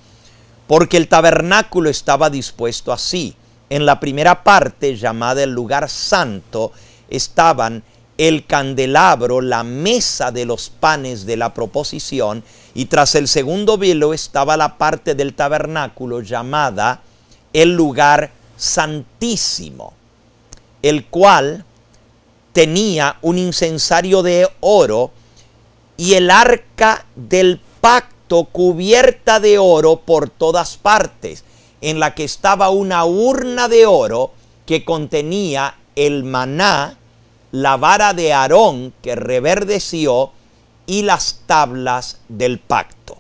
porque el tabernáculo estaba dispuesto así. En la primera parte, llamada el lugar santo, estaban el candelabro, la mesa de los panes de la proposición, y tras el segundo velo estaba la parte del tabernáculo llamada el lugar santísimo, el cual tenía un incensario de oro y el arca del pacto cubierta de oro por todas partes, en la que estaba una urna de oro que contenía el maná, la vara de Aarón que reverdeció y las tablas del pacto.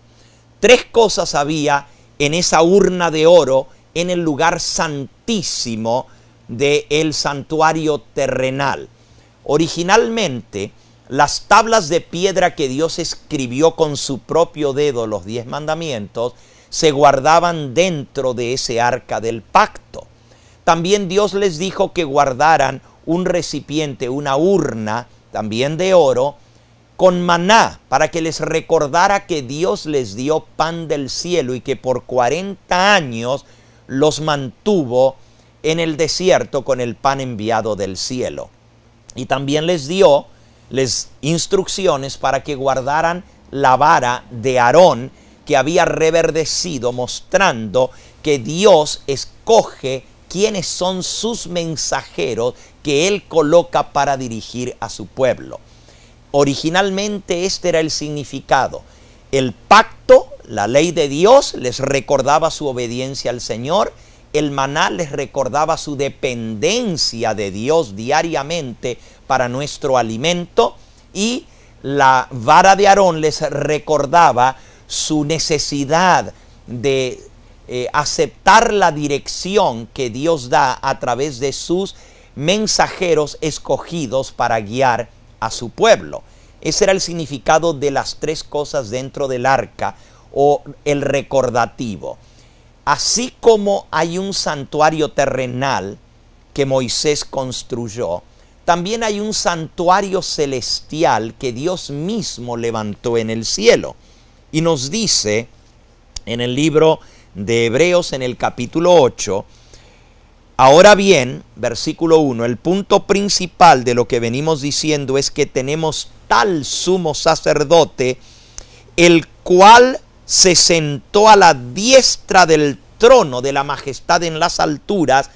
Tres cosas había en esa urna de oro en el lugar santísimo del santuario terrenal. Originalmente, las tablas de piedra que Dios escribió con su propio dedo, los 10 mandamientos, se guardaban dentro de ese arca del pacto. También Dios les dijo que guardaran un recipiente, una urna, también de oro, con maná, para que les recordara que Dios les dio pan del cielo y que por 40 años los mantuvo en el desierto con el pan enviado del cielo. Y también les dio instrucciones para que guardaran la vara de Aarón que había reverdecido, mostrando que Dios escoge quiénes son sus mensajeros que Él coloca para dirigir a su pueblo. Originalmente este era el significado. El pacto, la ley de Dios, les recordaba su obediencia al Señor. El maná les recordaba su dependencia de Dios diariamente para nuestro alimento. Y la vara de Aarón les recordaba su necesidad de aceptar la dirección que Dios da a través de sus mensajeros escogidos para guiar a su pueblo. Ese era el significado de las tres cosas dentro del arca, o el recordativo. Así como hay un santuario terrenal que Moisés construyó, también hay un santuario celestial que Dios mismo levantó en el cielo. Y nos dice en el libro de Hebreos, en el capítulo 8, ahora bien, versículo 1, el punto principal de lo que venimos diciendo es que tenemos tal sumo sacerdote, el cual se sentó a la diestra del trono de la majestad en las alturas,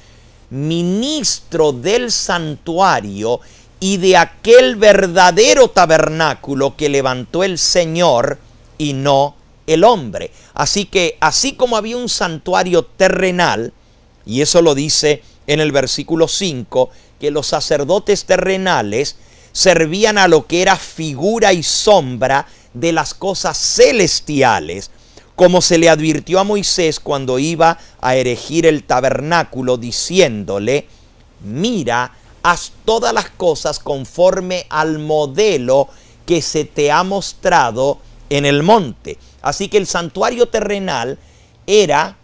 ministro del santuario y de aquel verdadero tabernáculo que levantó el Señor y no el hombre. Así que, así como había un santuario terrenal, y eso lo dice en el versículo 5, que los sacerdotes terrenales servían a lo que era figura y sombra de las cosas celestiales, como se le advirtió a Moisés cuando iba a erigir el tabernáculo, diciéndole: mira, haz todas las cosas conforme al modelo que se te ha mostrado en el monte. Así que el santuario terrenal era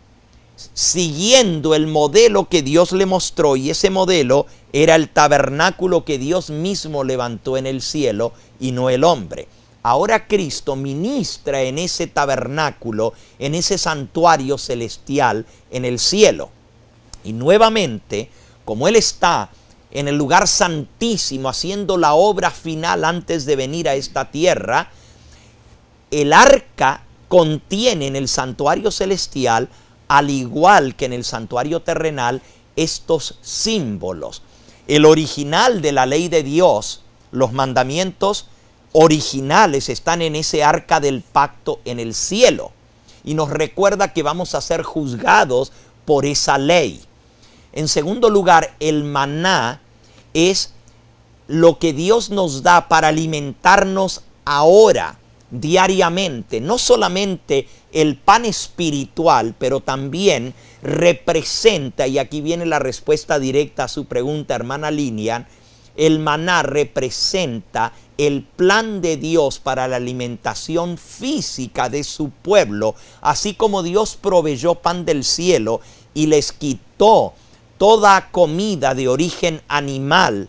siguiendo el modelo que Dios le mostró, y ese modelo era el tabernáculo que Dios mismo levantó en el cielo y no el hombre. ahora Cristo ministra en ese tabernáculo, en ese santuario celestial en el cielo. Y nuevamente, como Él está en el lugar santísimo haciendo la obra final antes de venir a esta tierra, el arca contiene en el santuario celestial, al igual que en el santuario terrenal, estos símbolos. El original de la ley de Dios, los mandamientos originales están en ese arca del pacto en el cielo. Y nos recuerda que vamos a ser juzgados por esa ley. En segundo lugar, el maná es lo que Dios nos da para alimentarnos ahora, diariamente. No solamente el pan espiritual, pero también representa, y aquí viene la respuesta directa a su pregunta, hermana Lilian, el maná representa el plan de Dios para la alimentación física de su pueblo, así como Dios proveyó pan del cielo y les quitó toda comida de origen animal,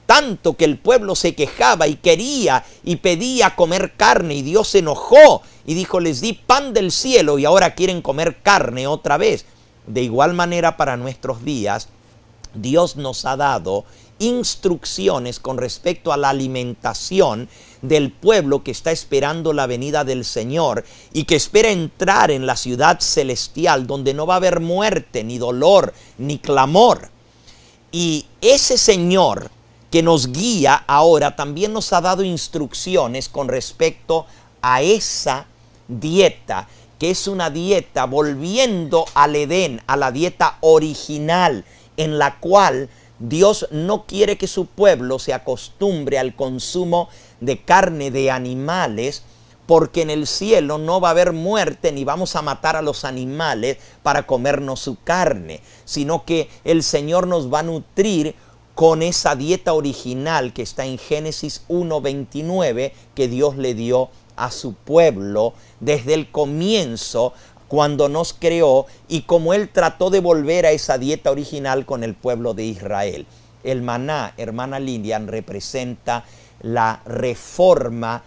tanto que el pueblo se quejaba y quería y pedía comer carne, y Dios se enojó y dijo: les di pan del cielo y ahora quieren comer carne otra vez. De igual manera, para nuestros días, Dios nos ha dado instrucciones con respecto a la alimentación del pueblo que está esperando la venida del Señor y que espera entrar en la ciudad celestial, donde no va a haber muerte, ni dolor, ni clamor. Y ese Señor que nos guía ahora también nos ha dado instrucciones con respecto a esa dieta, que es una dieta volviendo al Edén, a la dieta original, en la cual Dios no quiere que su pueblo se acostumbre al consumo de carne de animales, porque en el cielo no va a haber muerte ni vamos a matar a los animales para comernos su carne, sino que el Señor nos va a nutrir con esa dieta original que está en Génesis 1:29, que Dios le dio a su pueblo desde el comienzo, cuando nos creó, y como Él trató de volver a esa dieta original con el pueblo de Israel. El maná, hermana Lilian, representa la reforma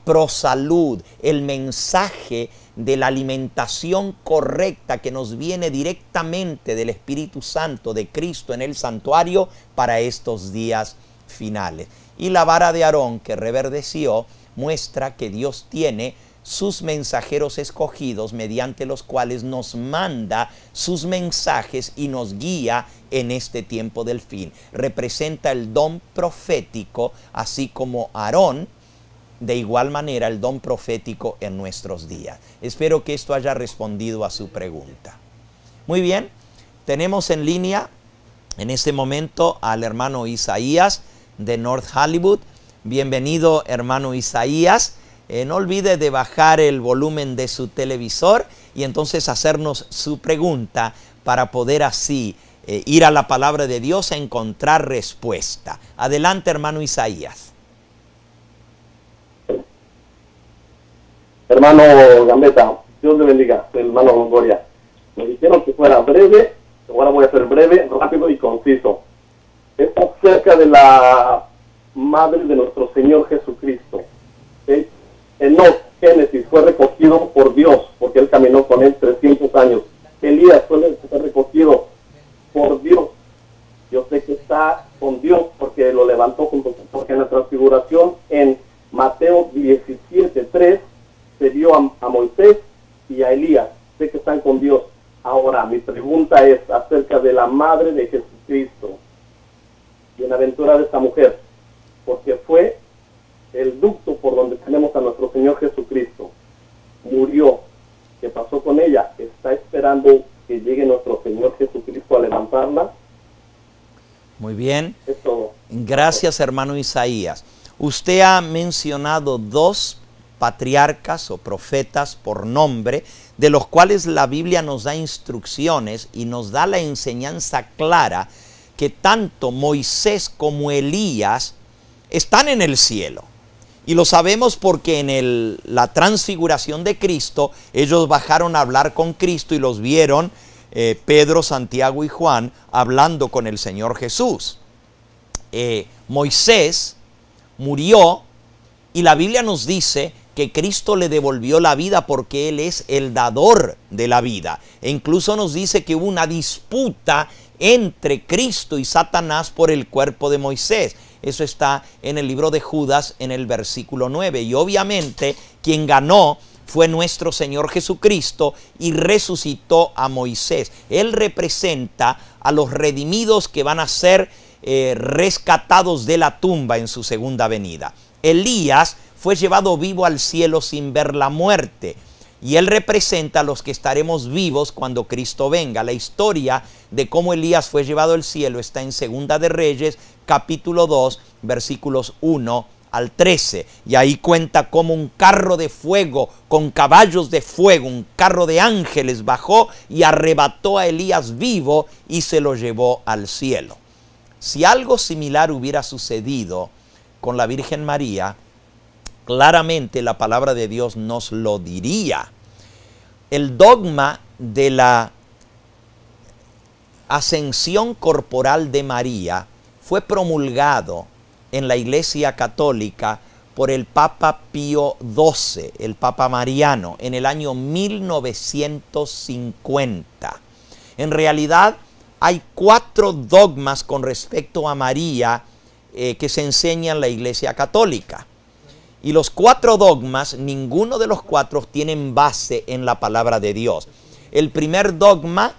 pro salud, el mensaje de la alimentación correcta que nos viene directamente del Espíritu Santo de Cristo en el santuario para estos días finales. Y la vara de Aarón que reverdeció muestra que Dios tiene sus mensajeros escogidos, mediante los cuales nos manda sus mensajes y nos guía en este tiempo del fin. Representa el don profético, así como Aarón, de igual manera el don profético en nuestros días. Espero que esto haya respondido a su pregunta. Muy bien, tenemos en línea en este momento al hermano Isaías de North Hollywood. Bienvenido, hermano Isaías. No olvide de bajar el volumen de su televisor y entonces hacernos su pregunta para poder así ir a la palabra de Dios a encontrar respuesta. Adelante, hermano Isaías. Hermano Gambetta, Dios le bendiga, hermano Longoria. Me dijeron que fuera breve, ahora voy a ser breve, rápido y conciso. Es acerca de la madre de nuestro Señor Jesucristo. ¿Sí? Enoc, Génesis, fue recogido por Dios, porque él caminó con él 300 años. Elías fue recogido por Dios. Yo sé que está con Dios porque lo levantó porque en la transfiguración en Mateo 17:3 se vio a Moisés y a Elías. Sé que están con Dios. Ahora, mi pregunta es acerca de la madre de Jesucristo. Bienaventurada esta mujer, porque fue el ducto por donde tenemos a nuestro Señor Jesucristo. Murió. ¿Qué pasó con ella? Está esperando que llegue nuestro Señor Jesucristo a levantarla. Muy bien. Es todo. Gracias, hermano Isaías. Usted ha mencionado dos patriarcas o profetas por nombre, de los cuales la Biblia nos da instrucciones y nos da la enseñanza clara que tanto Moisés como Elías están en el cielo. Y lo sabemos porque en la transfiguración de Cristo, ellos bajaron a hablar con Cristo y los vieron Pedro, Santiago y Juan hablando con el Señor Jesús. Moisés murió Y la Biblia nos dice que Cristo le devolvió la vida porque Él es el dador de la vida. E incluso nos dice que hubo una disputa entre Cristo y Satanás por el cuerpo de Moisés. Eso está en el libro de Judas en el versículo 9. Y obviamente quien ganó fue nuestro Señor Jesucristo y resucitó a Moisés. Él representa a los redimidos que van a ser rescatados de la tumba en su segunda venida. Elías fue llevado vivo al cielo sin ver la muerte. Y él representa a los que estaremos vivos cuando Cristo venga. La historia de cómo Elías fue llevado al cielo está en Segunda de Reyes, capítulo 2, versículos 1 al 13. Y ahí cuenta cómo un carro de fuego con caballos de fuego, un carro de ángeles, bajó y arrebató a Elías vivo y se lo llevó al cielo. Si algo similar hubiera sucedido con la Virgen María, claramente la palabra de Dios nos lo diría. El dogma de la ascensión corporal de María fue promulgado en la Iglesia Católica por el Papa Pío XII, el Papa Mariano, en el año 1950. En realidad hay 4 dogmas con respecto a María que se enseñan en la Iglesia Católica. Y los 4 dogmas, ninguno de los 4 tienen base en la palabra de Dios. El primer dogma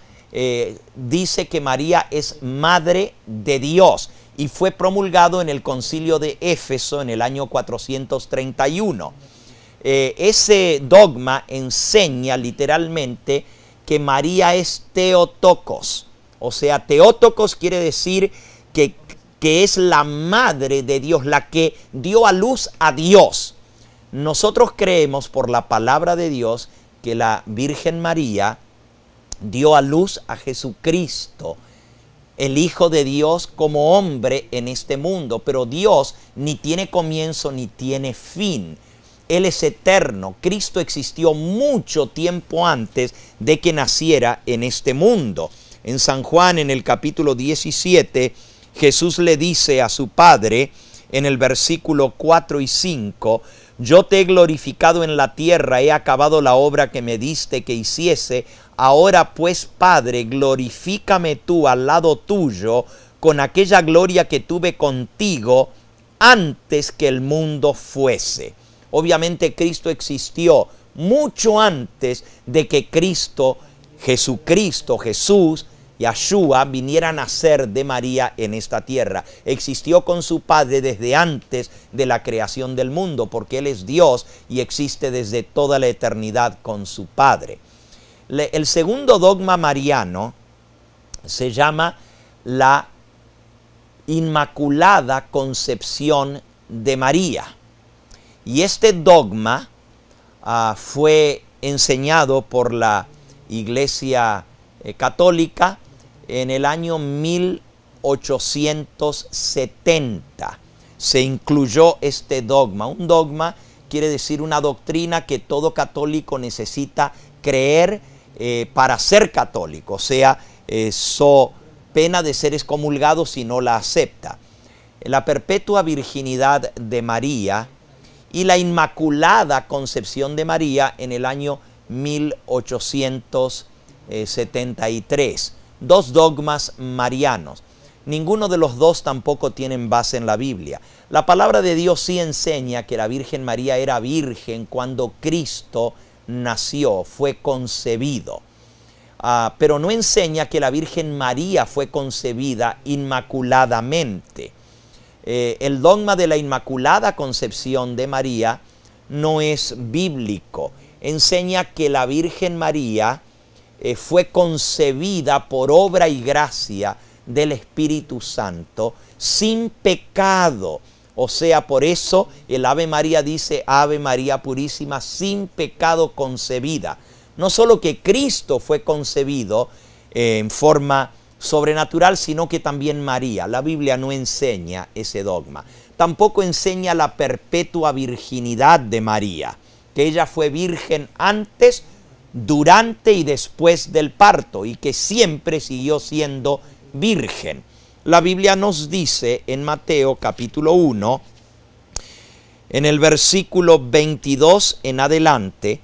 dice que María es madre de Dios y fue promulgado en el concilio de Éfeso en el año 431. Ese dogma enseña literalmente que María es Theotokos. O sea, Theotokos quiere decir que es la madre de Dios, la que dio a luz a Dios. Nosotros creemos por la palabra de Dios que la Virgen María dio a luz a Jesucristo, el Hijo de Dios como hombre en este mundo. Pero Dios ni tiene comienzo ni tiene fin. Él es eterno. Cristo existió mucho tiempo antes de que naciera en este mundo. En San Juan, en el capítulo 17, Jesús le dice a su Padre, en el versículo 4 y 5, yo te he glorificado en la tierra, he acabado la obra que me diste que hiciese. Ahora pues, Padre, glorifícame tú al lado tuyo con aquella gloria que tuve contigo antes que el mundo fuese. Obviamente Cristo existió mucho antes de que Jesús, Yahshua, viniera a nacer de María en esta tierra. Existió con su Padre desde antes de la creación del mundo, porque Él es Dios y existe desde toda la eternidad con su Padre. El segundo dogma mariano se llama la Inmaculada Concepción de María. Y este dogma fue enseñado por la Iglesia Católica en el año 1870. Se incluyó este dogma. Un dogma quiere decir una doctrina que todo católico necesita creer para ser católico. O sea, so pena de ser excomulgado si no la acepta. La perpetua virginidad de María y la Inmaculada Concepción de María en el año 1873. 2 dogmas marianos. Ninguno de los 2 tampoco tienen base en la Biblia. La palabra de Dios sí enseña que la Virgen María era virgen cuando Cristo nació, fue concebido. Pero no enseña que la Virgen María fue concebida inmaculadamente. El dogma de la Inmaculada Concepción de María no es bíblico. Enseña que la Virgen María fue concebida por obra y gracia del Espíritu Santo sin pecado. O sea, por eso el Ave María dice, Ave María Purísima, sin pecado concebida. No solo que Cristo fue concebido en forma sobrenatural, sino que también María. La Biblia no enseña ese dogma. Tampoco enseña la perpetua virginidad de María, que ella fue virgen antes, durante y después del parto, y que siempre siguió siendo virgen. La Biblia nos dice en Mateo capítulo 1, En el versículo 22 en adelante,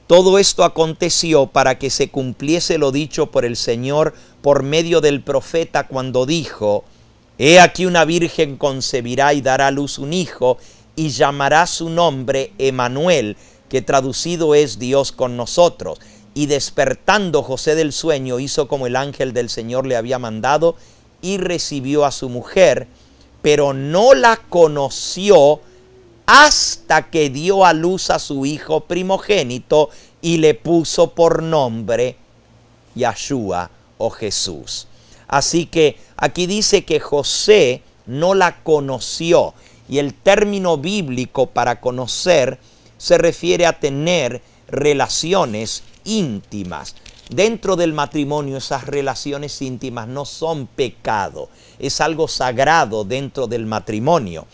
todo esto aconteció para que se cumpliese lo dicho por el Señor por medio del profeta cuando dijo: He aquí una virgen concebirá y dará a luz un hijo, y llamará su nombre Emanuel, que traducido es Dios con nosotros. Y despertando José del sueño, hizo como el ángel del Señor le había mandado, y recibió a su mujer, pero no la conoció hasta que dio a luz a su hijo primogénito, y le puso por nombre Yahshua o Jesús. Así que aquí dice que José no la conoció, y el término bíblico para conocer se refiere a tener relaciones íntimas. Dentro del matrimonio esas relaciones íntimas no son pecado, es algo sagrado dentro del matrimonio.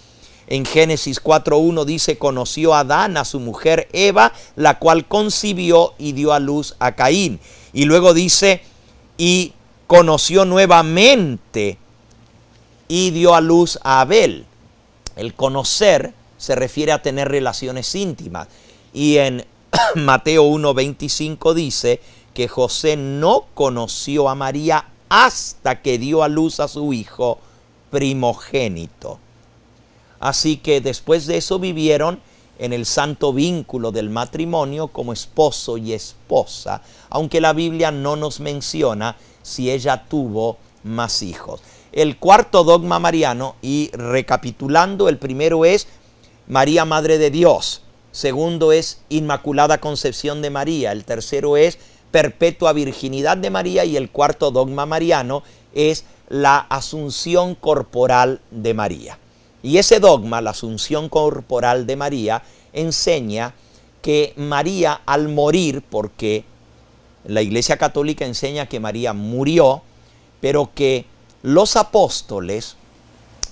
En Génesis 4:1 dice: conoció Adán a su mujer Eva, la cual concibió y dio a luz a Caín. Y luego dice: y conoció nuevamente y dio a luz a Abel. El conocer se refiere a tener relaciones íntimas. Y en Mateo 1:25 dice que José no conoció a María hasta que dio a luz a su hijo primogénito. Así que después de eso vivieron en el santo vínculo del matrimonio como esposo y esposa, aunque la Biblia no nos menciona si ella tuvo más hijos. El cuarto dogma mariano, y recapitulando, el primero es María, Madre de Dios. Segundo es Inmaculada Concepción de María. El tercero es Perpetua Virginidad de María. Y el cuarto dogma mariano es la Asunción Corporal de María. Y ese dogma, la Asunción Corporal de María, enseña que María al morir, porque la Iglesia Católica enseña que María murió, pero que los apóstoles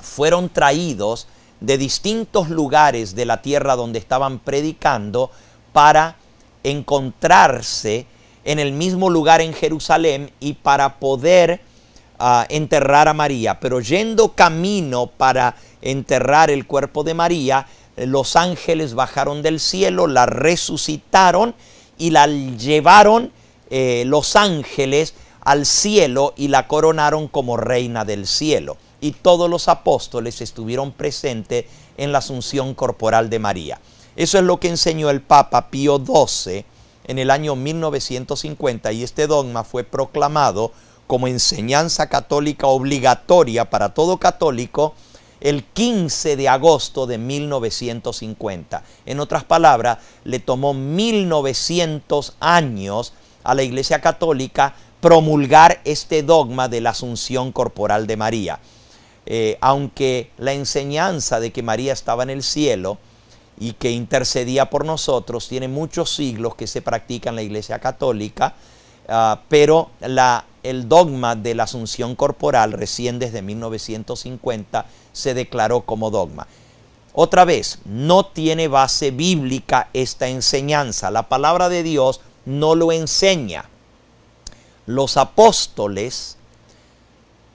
fueron traídos de distintos lugares de la tierra donde estaban predicando para encontrarse en el mismo lugar en Jerusalén y para poder enterrar a María. Pero yendo camino para enterrar el cuerpo de María, los ángeles bajaron del cielo, la resucitaron y la llevaron los ángeles al cielo y la coronaron como reina del cielo. Y todos los apóstoles estuvieron presentes en la asunción corporal de María. Eso es lo que enseñó el Papa Pío XII en el año 1950, y este dogma fue proclamado como enseñanza católica obligatoria para todo católico el 15 de agosto de 1950. En otras palabras, le tomó 1900 años a la Iglesia Católica promulgar este dogma de la asunción corporal de María. Aunque la enseñanza de que María estaba en el cielo y que intercedía por nosotros tiene muchos siglos que se practica en la Iglesia Católica, pero el dogma de la asunción corporal recién desde 1950 se declaró como dogma. Otra vez, no tiene base bíblica esta enseñanza. La palabra de Dios no lo enseña. Los apóstoles,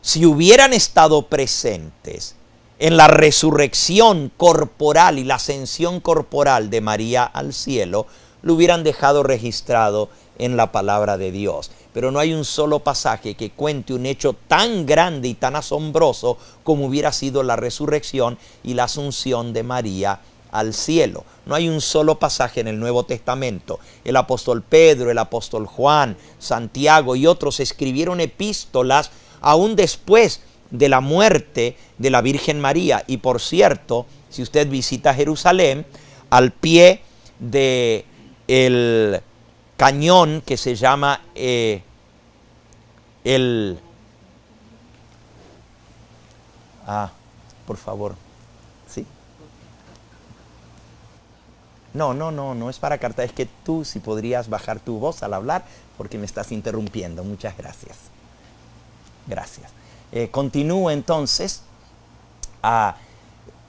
si hubieran estado presentes en la resurrección corporal y la ascensión corporal de María al cielo, lo hubieran dejado registrado en la palabra de Dios. Pero no hay un solo pasaje que cuente un hecho tan grande y tan asombroso como hubiera sido la resurrección y la asunción de María al cielo. No hay un solo pasaje en el Nuevo Testamento. El apóstol Pedro, el apóstol Juan, Santiago y otros escribieron epístolas aún después de la muerte de la Virgen María. Y por cierto, si usted visita Jerusalén, al pie de el cañón que se llama por favor, ¿sí? No es para carta, es que tú si podrías bajar tu voz al hablar porque me estás interrumpiendo. Muchas gracias. Gracias. Continúo entonces.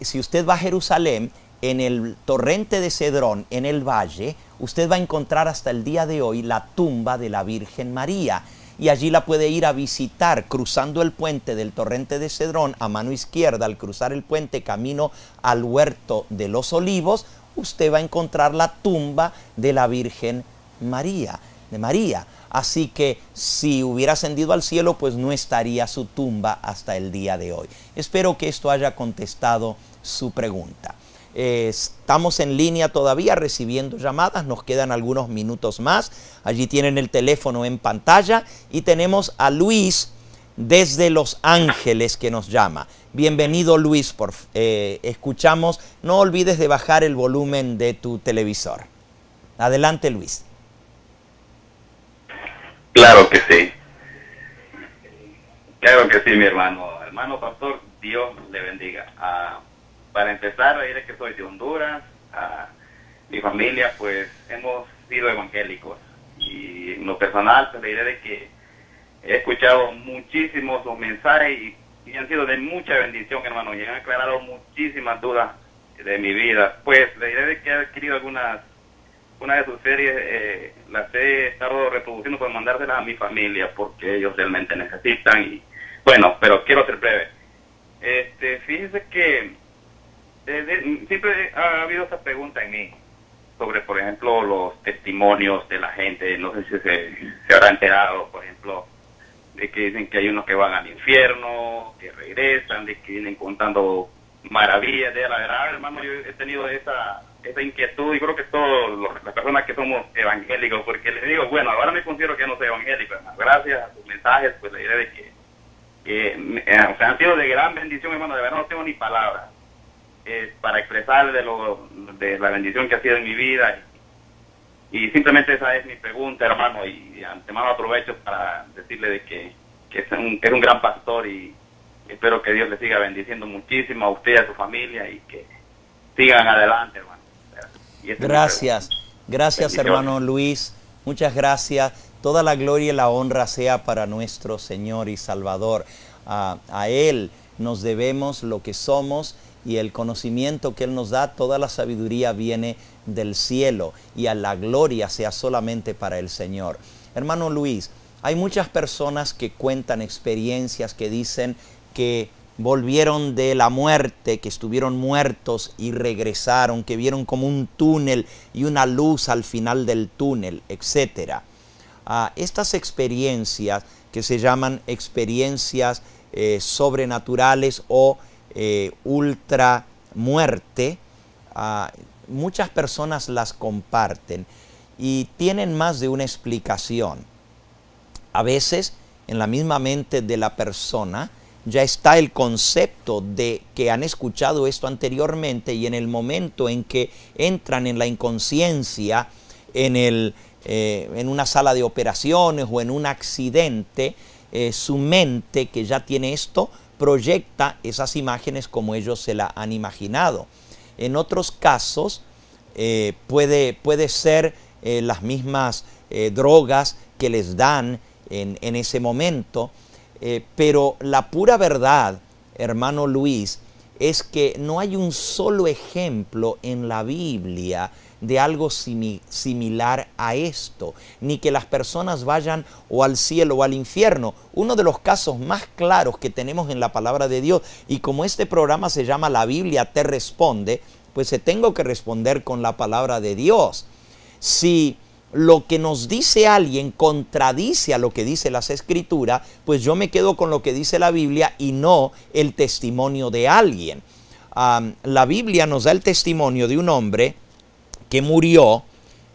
Si usted va a Jerusalén, en el torrente de Cedrón, en el valle, usted va a encontrar hasta el día de hoy la tumba de la Virgen María. y allí la puede ir a visitar cruzando el puente del torrente de Cedrón a mano izquierda. Al cruzar el puente camino al huerto de los Olivos, usted va a encontrar la tumba de la Virgen María, de María. Así que si hubiera ascendido al cielo, pues no estaría su tumba hasta el día de hoy. Espero que esto haya contestado su pregunta. Estamos en línea todavía recibiendo llamadas, nos quedan algunos minutos más. Allí tienen el teléfono en pantalla y tenemos a Luis desde Los Ángeles que nos llama. Bienvenido, Luis, escuchamos. No olvides de bajar el volumen de tu televisor. Adelante, Luis. Claro que sí. Claro que sí, mi hermano. Hermano pastor, Dios le bendiga. Para empezar, le diré que soy de Honduras. Mi familia, pues, hemos sido evangélicos. Y en lo personal, pues, le diré de que he escuchado muchísimos los mensajes y han sido de mucha bendición, hermano. Y han aclarado muchísimas dudas de mi vida. Pues, le diré de que he adquirido una de sus series, las he estado reproduciendo para mandárselas a mi familia porque ellos realmente necesitan. Y bueno, pero quiero ser breve. Fíjese que siempre ha habido esa pregunta en mí sobre, por ejemplo, los testimonios de la gente. No sé si se habrá enterado, por ejemplo, de que dicen que hay unos que van al infierno, que regresan, de que vienen contando maravillas de la verdad. Hermano, yo he tenido esa inquietud y creo que todas las personas que somos evangélicos, porque les digo, bueno, ahora me considero que no soy evangélico, hermano. Gracias a sus mensajes, pues le diré de que han sido de gran bendición, hermano. De verdad no tengo ni palabras para expresar de la bendición que ha sido en mi vida. Y simplemente esa es mi pregunta, hermano, y de antemano aprovecho para decirle de que es un gran pastor y espero que Dios le siga bendiciendo muchísimo a usted y a su familia y que sigan adelante, hermano. Gracias, gracias, hermano Luis, muchas gracias. Toda la gloria y la honra sea para nuestro Señor y Salvador. A Él nos debemos lo que somos y el conocimiento que Él nos da, toda la sabiduría viene del cielo y a la gloria sea solamente para el Señor. Hermano Luis, hay muchas personas que cuentan experiencias que dicen que volvieron de la muerte, que estuvieron muertos y regresaron, que vieron como un túnel y una luz al final del túnel, etc. Estas experiencias que se llaman experiencias sobrenaturales o ultra muerte, muchas personas las comparten y tienen más de una explicación. A veces en la misma mente de la persona ya está el concepto de que han escuchado esto anteriormente y en el momento en que entran en la inconsciencia, en una sala de operaciones o en un accidente, su mente que ya tiene esto proyecta esas imágenes como ellos se la han imaginado. En otros casos puede ser las mismas drogas que les dan en ese momento, pero la pura verdad, hermano Luis, es que no hay un solo ejemplo en la Biblia de algo similar a esto, ni que las personas vayan o al cielo o al infierno. Uno de los casos más claros que tenemos en la palabra de Dios, y como este programa se llama La Biblia te responde, pues tengo que responder con la palabra de Dios. Si lo que nos dice alguien contradice a lo que dice las Escrituras, pues yo me quedo con lo que dice la Biblia y no el testimonio de alguien. La Biblia nos da el testimonio de un hombre que murió,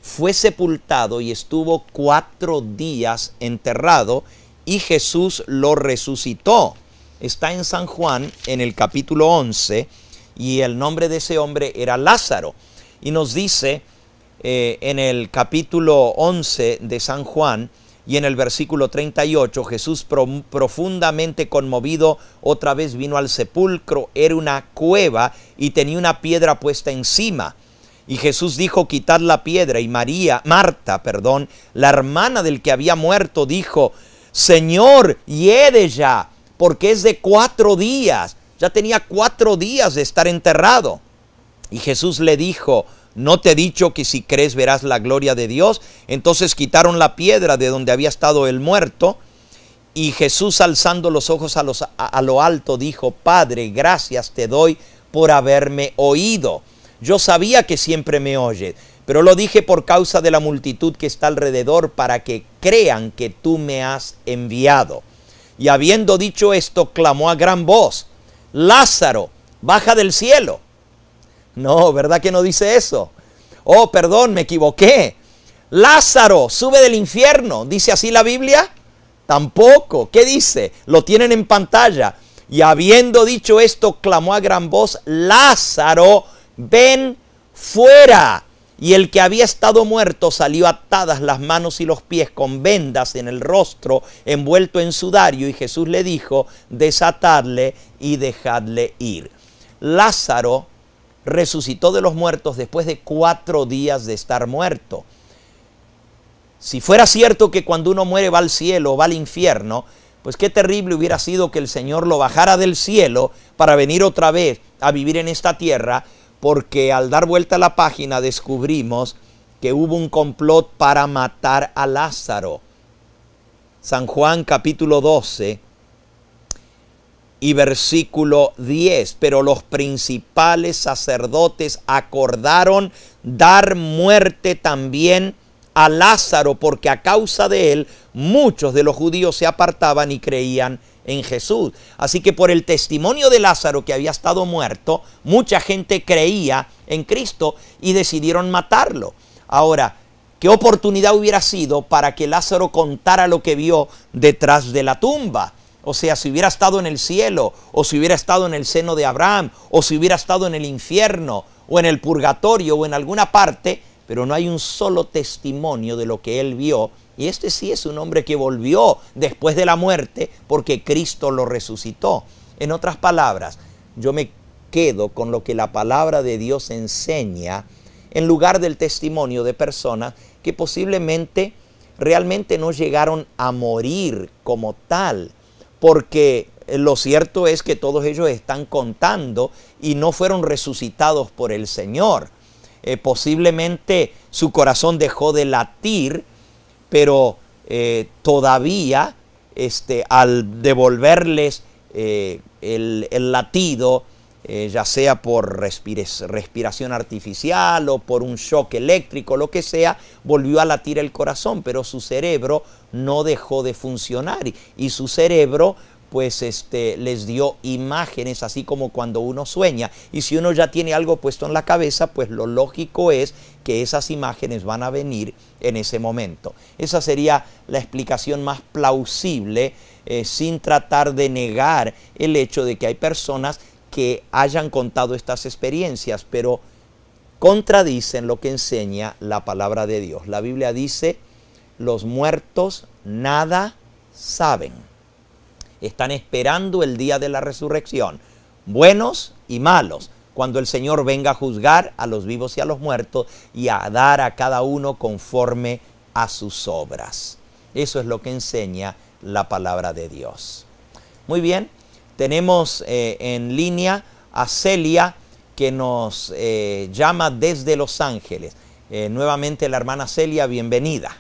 fue sepultado y estuvo 4 días enterrado y Jesús lo resucitó. Está en San Juan, en el capítulo 11, y el nombre de ese hombre era Lázaro. Y nos dice en el capítulo 11 de San Juan y en el versículo 38, Jesús profundamente conmovido otra vez vino al sepulcro. Era una cueva y tenía una piedra puesta encima. Y Jesús dijo: quitad la piedra. Y Marta, la hermana del que había muerto, dijo: Señor, hiede ya, porque es de 4 días. Ya tenía 4 días de estar enterrado. Y Jesús le dijo: ¿no te he dicho que si crees verás la gloria de Dios? Entonces quitaron la piedra de donde había estado el muerto. Y Jesús, alzando los ojos a lo alto, dijo: Padre, gracias te doy por haberme oído. Yo sabía que siempre me oyes, pero lo dije por causa de la multitud que está alrededor, para que crean que tú me has enviado. Y habiendo dicho esto, clamó a gran voz: Lázaro, baja del cielo. No, ¿verdad que no dice eso? Oh, perdón, me equivoqué. Lázaro, sube del infierno. ¿Dice así la Biblia? Tampoco. ¿Qué dice? Lo tienen en pantalla. Y habiendo dicho esto, clamó a gran voz: Lázaro, ven fuera. Y el que había estado muerto salió, atadas las manos y los pies, con vendas en el rostro, envuelto en sudario. Y Jesús le dijo: desatadle y dejadle ir. Lázaro resucitó de los muertos después de 4 días de estar muerto. Si fuera cierto que cuando uno muere va al cielo o va al infierno, pues qué terrible hubiera sido que el Señor lo bajara del cielo para venir otra vez a vivir en esta tierra, porque al dar vuelta a la página descubrimos que hubo un complot para matar a Lázaro. San Juan capítulo 12 y versículo 10. Pero los principales sacerdotes acordaron dar muerte también a Lázaro, porque a causa de él muchos de los judíos se apartaban y creían en Jesús. Así que por el testimonio de Lázaro, que había estado muerto, mucha gente creía en Cristo y decidieron matarlo. Ahora, ¿qué oportunidad hubiera sido para que Lázaro contara lo que vio detrás de la tumba? O sea, si hubiera estado en el cielo, o si hubiera estado en el seno de Abraham, o si hubiera estado en el infierno, o en el purgatorio, o en alguna parte, pero no hay un solo testimonio de lo que él vio. Y este sí es un hombre que volvió después de la muerte, porque Cristo lo resucitó. En otras palabras, yo me quedo con lo que la palabra de Dios enseña, en lugar del testimonio de personas que posiblemente realmente no llegaron a morir como tal, porque lo cierto es que todos ellos están contando y no fueron resucitados por el Señor. Posiblemente su corazón dejó de latir, pero todavía al devolverles el latido, ya sea por respiración artificial o por un shock eléctrico, lo que sea, volvió a latir el corazón, pero su cerebro no dejó de funcionar, y su cerebro pues les dio imágenes, así como cuando uno sueña. Y si uno ya tiene algo puesto en la cabeza, pues lo lógico es que esas imágenes van a venir en ese momento. Esa sería la explicación más plausible, sin tratar de negar el hecho de que hay personas que hayan contado estas experiencias, pero contradicen lo que enseña la palabra de Dios. La Biblia dice: los muertos nada saben. Están esperando el día de la resurrección, buenos y malos, cuando el Señor venga a juzgar a los vivos y a los muertos y a dar a cada uno conforme a sus obras. Eso es lo que enseña la palabra de Dios. Muy bien, tenemos en línea a Celia, que nos llama desde Los Ángeles. Nuevamente la hermana Celia, bienvenida.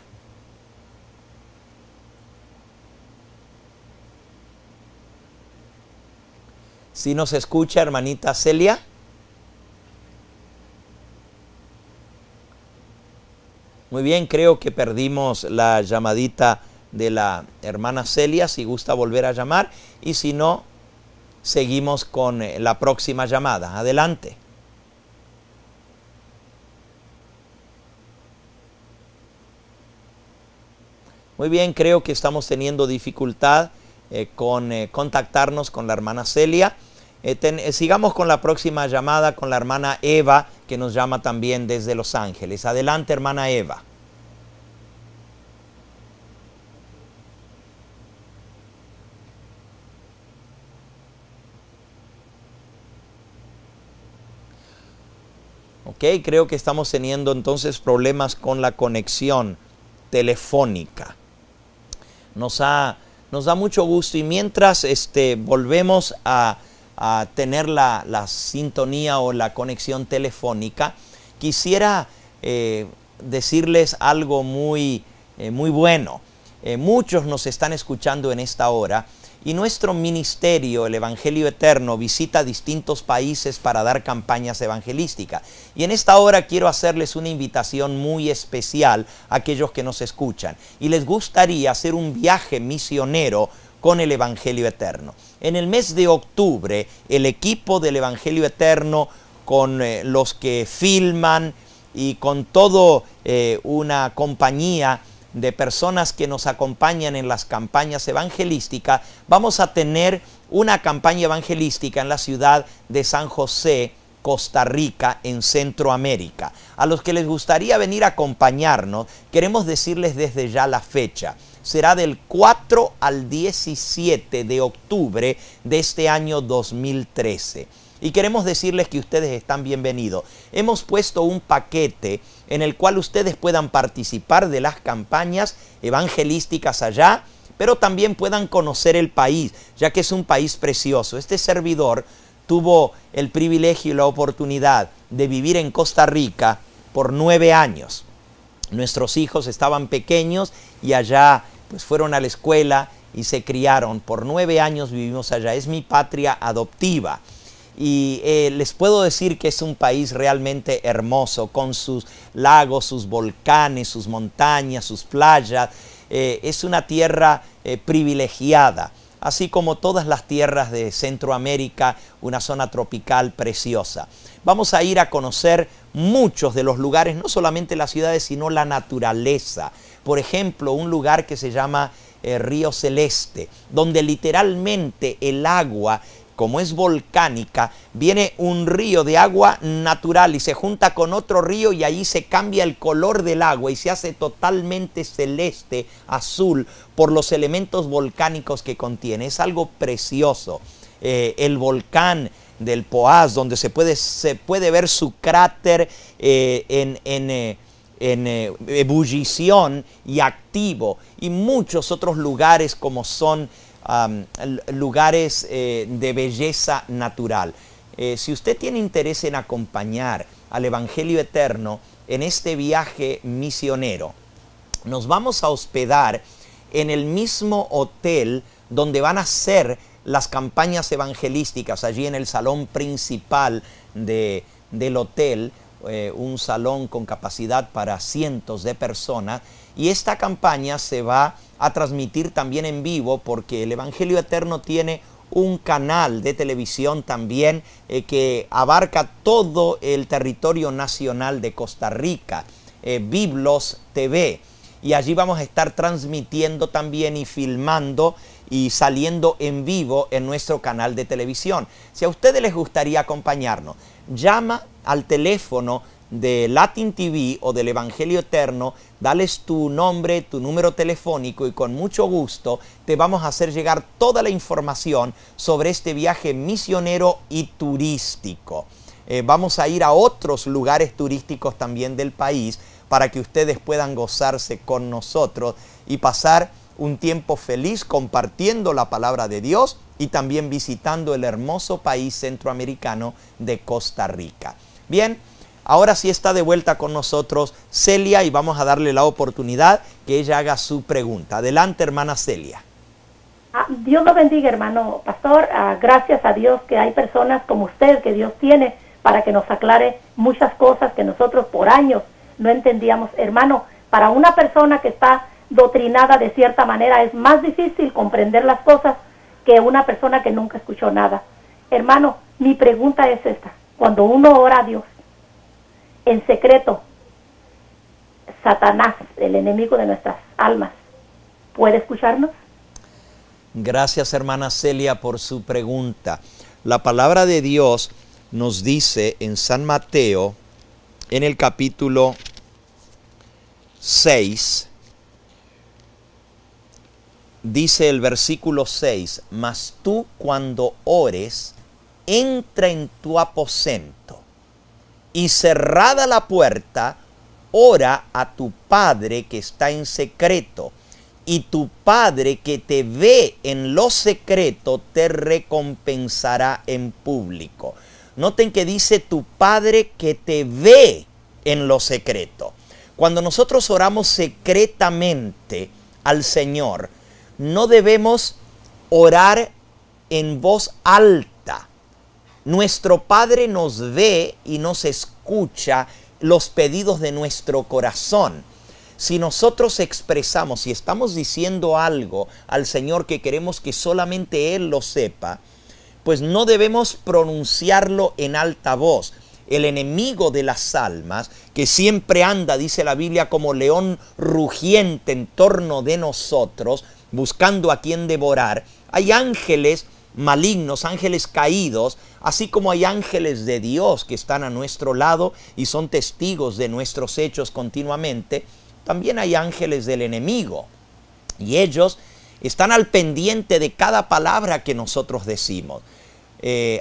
¿Sí nos escucha, hermanita Celia? Muy bien, creo que perdimos la llamadita de la hermana Celia. Si gusta volver a llamar, y si no, seguimos con la próxima llamada. Adelante. Muy bien, creo que estamos teniendo dificultad con contactarnos con la hermana Celia. Sigamos con la próxima llamada, con la hermana Eva, que nos llama también desde Los Ángeles. Adelante, hermana Eva. Ok, creo que estamos teniendo entonces problemas con la conexión telefónica. Nos da mucho gusto, y mientras volvemos a tener la sintonía o la conexión telefónica, quisiera decirles algo muy bueno. Muchos nos están escuchando en esta hora y nuestro ministerio, el Evangelio Eterno, visita distintos países para dar campañas evangelísticas. Y en esta hora quiero hacerles una invitación muy especial a aquellos que nos escuchan. Y les gustaría hacer un viaje misionero con el Evangelio Eterno. En el mes de octubre, el equipo del Evangelio Eterno, con los que filman y con todo una compañía de personas que nos acompañan en las campañas evangelísticas, vamos a tener una campaña evangelística en la ciudad de San José, Costa Rica, en Centroamérica. A los que les gustaría venir a acompañarnos, queremos decirles desde ya la fecha. Será del 4 al 17 de octubre de este año 2013. Y queremos decirles que ustedes están bienvenidos. Hemos puesto un paquete en el cual ustedes puedan participar de las campañas evangelísticas allá, pero también puedan conocer el país, ya que es un país precioso. Este servidor tuvo el privilegio y la oportunidad de vivir en Costa Rica por 9 años. Nuestros hijos estaban pequeños y allá pues fueron a la escuela y se criaron. Por 9 años vivimos allá. Es mi patria adoptiva. Y les puedo decir que es un país realmente hermoso, con sus lagos, sus volcanes, sus montañas, sus playas. Es una tierra privilegiada, así como todas las tierras de Centroamérica, una zona tropical preciosa. Vamos a ir a conocer muchos de los lugares, no solamente las ciudades, sino la naturaleza. Por ejemplo, un lugar que se llama Río Celeste, donde literalmente el agua, como es volcánica, viene un río de agua natural y se junta con otro río y ahí se cambia el color del agua y se hace totalmente celeste, azul, por los elementos volcánicos que contiene. Es algo precioso. El volcán del Poás, donde se puede ver su cráter en ebullición y activo, y muchos otros lugares como son lugares de belleza natural. Si usted tiene interés en acompañar al Evangelio Eterno en este viaje misionero, nos vamos a hospedar en el mismo hotel donde van a ser las campañas evangelísticas, allí en el salón principal del hotel, un salón con capacidad para cientos de personas, y esta campaña se va a transmitir también en vivo porque el Evangelio Eterno tiene un canal de televisión también que abarca todo el territorio nacional de Costa Rica, Biblos TV, y allí vamos a estar transmitiendo también y filmando y saliendo en vivo en nuestro canal de televisión. Si a ustedes les gustaría acompañarnos, llama al teléfono de Latin TV o del Evangelio Eterno, dales tu nombre, tu número telefónico y con mucho gusto te vamos a hacer llegar toda la información sobre este viaje misionero y turístico. Vamos a ir a otros lugares turísticos también del país para que ustedes puedan gozarse con nosotros y pasar un tiempo feliz compartiendo la palabra de Dios y también visitando el hermoso país centroamericano de Costa Rica. Bien, ahora sí está de vuelta con nosotros Celia y vamos a darle la oportunidad que ella haga su pregunta. Adelante, hermana Celia. Dios lo bendiga, hermano pastor. Gracias a Dios que hay personas como usted que Dios tiene para que nos aclare muchas cosas que nosotros por años no entendíamos. Hermano, para una persona que está doctrinada de cierta manera es más difícil comprender las cosas que una persona que nunca escuchó nada. Hermano, mi pregunta es esta: cuando uno ora a Dios en secreto, Satanás, el enemigo de nuestras almas, ¿puede escucharnos? Gracias, hermana Celia, por su pregunta. La palabra de Dios nos dice en San Mateo, en el capítulo 6, dice el versículo 6, mas tú cuando ores, entra en tu aposento y cerrada la puerta, ora a tu Padre que está en secreto, y tu Padre que te ve en lo secreto te recompensará en público. Noten que dice tu Padre que te ve en lo secreto. Cuando nosotros oramos secretamente al Señor, no debemos orar en voz alta. Nuestro Padre nos ve y nos escucha los pedidos de nuestro corazón. Si nosotros expresamos, si estamos diciendo algo al Señor que queremos que solamente Él lo sepa, pues no debemos pronunciarlo en alta voz. El enemigo de las almas, que siempre anda, dice la Biblia, como león rugiente en torno de nosotros, buscando a quien devorar. Hay ángeles malignos, ángeles caídos, así como hay ángeles de Dios que están a nuestro lado y son testigos de nuestros hechos continuamente. También hay ángeles del enemigo y ellos están al pendiente de cada palabra que nosotros decimos.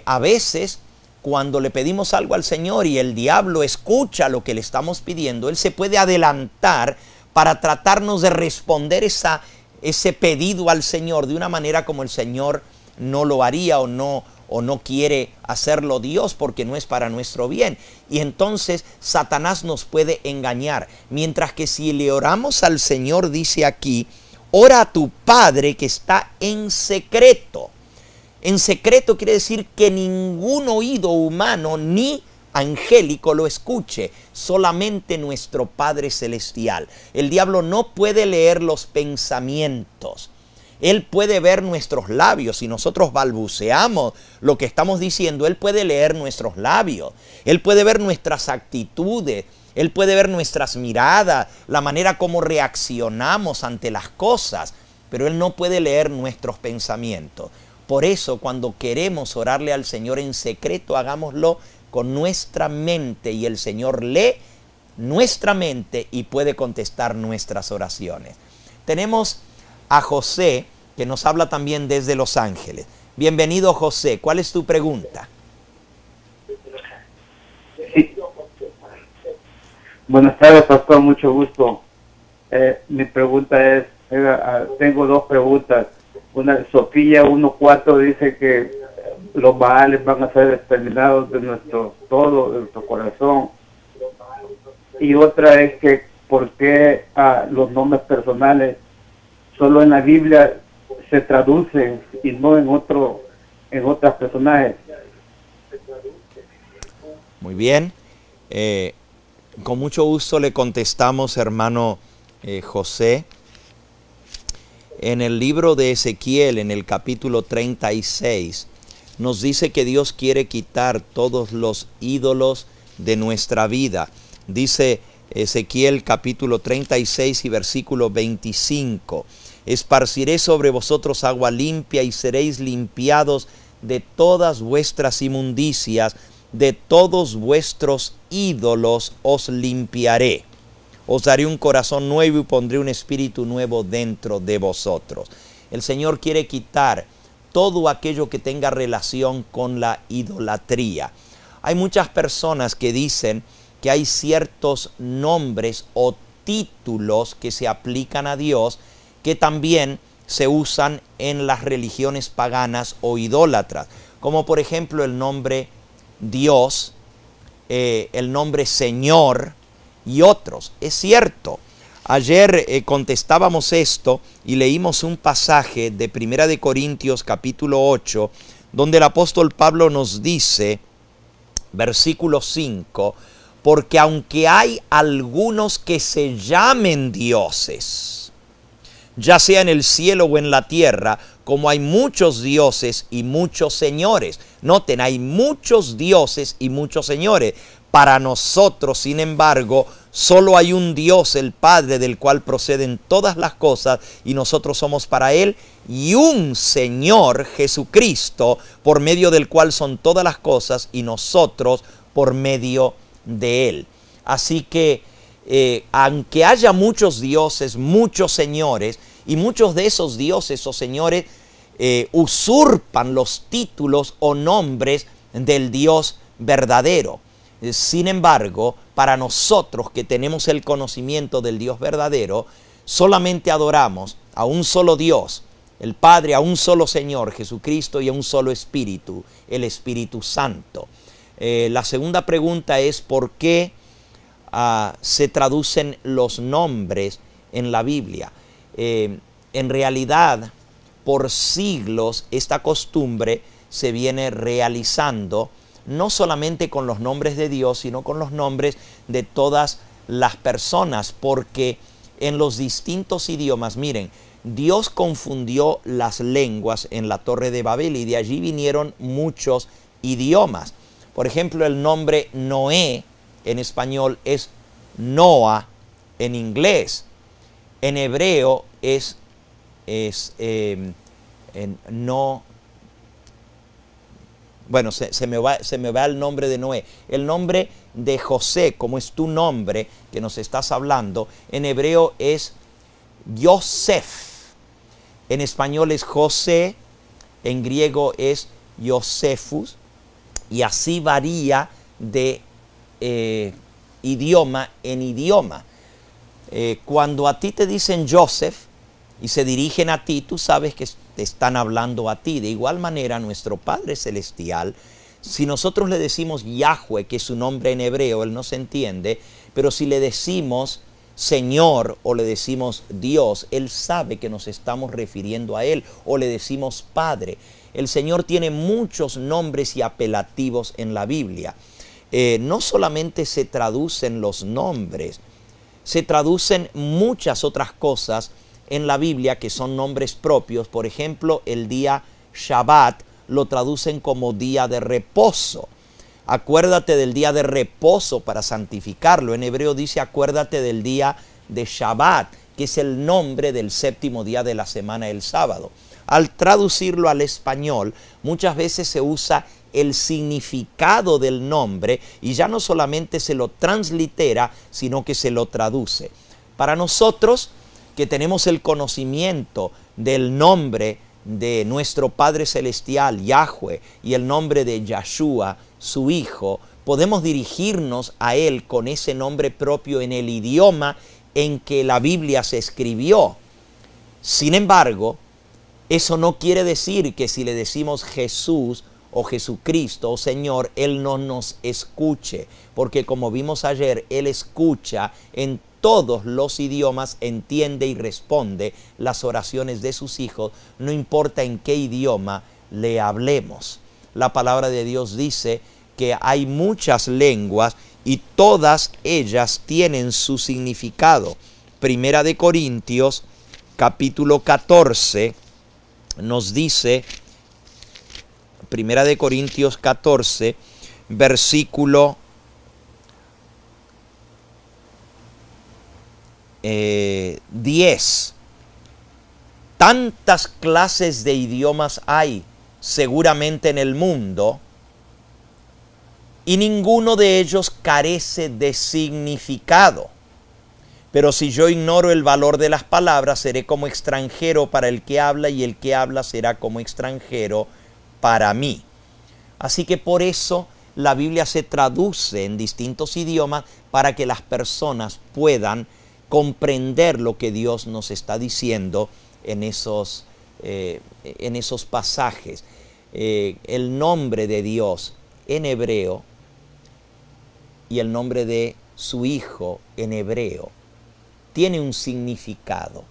A veces, cuando le pedimos algo al Señor y el diablo escucha lo que le estamos pidiendo, él se puede adelantar para tratarnos de responder ese pedido al Señor de una manera como el Señor no lo haría o no quiere hacerlo Dios, porque no es para nuestro bien. Y entonces Satanás nos puede engañar. Mientras que si le oramos al Señor, dice aquí, ora a tu Padre que está en secreto. En secreto quiere decir que ningún oído humano ni angélico lo escuche, solamente nuestro Padre Celestial. El diablo no puede leer los pensamientos. Él puede ver nuestros labios. Si nosotros balbuceamos lo que estamos diciendo, Él puede leer nuestros labios. Él puede ver nuestras actitudes. Él puede ver nuestras miradas, la manera como reaccionamos ante las cosas. Pero Él no puede leer nuestros pensamientos. Por eso, cuando queremos orarle al Señor en secreto, hagámoslo con nuestra mente y el Señor lee nuestra mente y puede contestar nuestras oraciones. Tenemos a José, que nos habla también desde Los Ángeles. Bienvenido, José. ¿Cuál es tu pregunta? Sí. Buenas tardes, pastor. Mucho gusto. Mi pregunta es, tengo dos preguntas. Una, Sofía 1:4 dice que los Baales van a ser exterminados de nuestro corazón. Y otra es que por qué los nombres personales solo en la Biblia se traducen y no en otros personajes. Muy bien. Con mucho gusto le contestamos, hermano José. En el libro de Ezequiel, en el capítulo 36, nos dice que Dios quiere quitar todos los ídolos de nuestra vida. Dice Ezequiel capítulo 36 y versículo 25. Esparciré sobre vosotros agua limpia y seréis limpiados de todas vuestras inmundicias, de todos vuestros ídolos os limpiaré. Os daré un corazón nuevo y pondré un espíritu nuevo dentro de vosotros. El Señor quiere quitar todo aquello que tenga relación con la idolatría. Hay muchas personas que dicen que hay ciertos nombres o títulos que se aplican a Dios que también se usan en las religiones paganas o idólatras, como por ejemplo el nombre Dios, el nombre Señor y otros. Es cierto, ayer contestábamos esto y leímos un pasaje de 1 Corintios capítulo 8, donde el apóstol Pablo nos dice, versículo 5, porque aunque hay algunos que se llamen dioses, ya sea en el cielo o en la tierra, como hay muchos dioses y muchos señores. Noten, hay muchos dioses y muchos señores. Para nosotros, sin embargo, solo hay un Dios, el Padre, del cual proceden todas las cosas, y nosotros somos para Él, y un Señor, Jesucristo, por medio del cual son todas las cosas, y nosotros por medio de Él. Así que, aunque haya muchos dioses, muchos señores, y muchos de esos dioses o señores usurpan los títulos o nombres del Dios verdadero. Sin embargo, para nosotros que tenemos el conocimiento del Dios verdadero, solamente adoramos a un solo Dios, el Padre, a un solo Señor, Jesucristo, y a un solo Espíritu, el Espíritu Santo. La segunda pregunta es ¿por qué se traducen los nombres en la Biblia? en realidad, por siglos, esta costumbre se viene realizando, no solamente con los nombres de Dios, sino con los nombres de todas las personas, porque en los distintos idiomas, miren, Dios confundió las lenguas en la Torre de Babel y de allí vinieron muchos idiomas. Por ejemplo, el nombre Noé en español es Noah en inglés. En hebreo bueno, se me va el nombre de Noé. El nombre de José, como es tu nombre que nos estás hablando, en hebreo es Yosef. En español es José, en griego es Yosefus, y así varía de idioma en idioma. Cuando a ti te dicen Joseph y se dirigen a ti, tú sabes que te están hablando a ti. De igual manera, nuestro Padre Celestial, si nosotros le decimos Yahweh, que es su nombre en hebreo, Él no se entiende, pero si le decimos Señor o le decimos Dios, Él sabe que nos estamos refiriendo a Él, o le decimos Padre. El Señor tiene muchos nombres y apelativos en la Biblia. No solamente se traducen los nombres, se traducen muchas otras cosas en la Biblia que son nombres propios. Por ejemplo, el día Shabbat lo traducen como día de reposo. Acuérdate del día de reposo para santificarlo. En hebreo dice acuérdate del día de Shabbat, que es el nombre del séptimo día de la semana, el sábado. Al traducirlo al español, muchas veces se usa el significado del nombre y ya no solamente se lo translitera, sino que se lo traduce. Para nosotros, que tenemos el conocimiento del nombre de nuestro Padre Celestial, Yahweh, y el nombre de Yahshua, su Hijo, podemos dirigirnos a Él con ese nombre propio en el idioma en que la Biblia se escribió. Sin embargo, eso no quiere decir que si le decimos Jesús o Jesucristo o Señor, Él no nos escuche, porque como vimos ayer, Él escucha en todos los idiomas, entiende y responde las oraciones de sus hijos, no importa en qué idioma le hablemos. La palabra de Dios dice que hay muchas lenguas y todas ellas tienen su significado. Primera de Corintios, capítulo 14, nos dice, Primera de Corintios 14, versículo 10. Tantas clases de idiomas hay seguramente en el mundo y ninguno de ellos carece de significado. Pero si yo ignoro el valor de las palabras, seré como extranjero para el que habla y el que habla será como extranjero para mí. Así que por eso la Biblia se traduce en distintos idiomas para que las personas puedan comprender lo que Dios nos está diciendo en esos pasajes. El nombre de Dios en hebreo y el nombre de su Hijo en hebreo tiene un significado,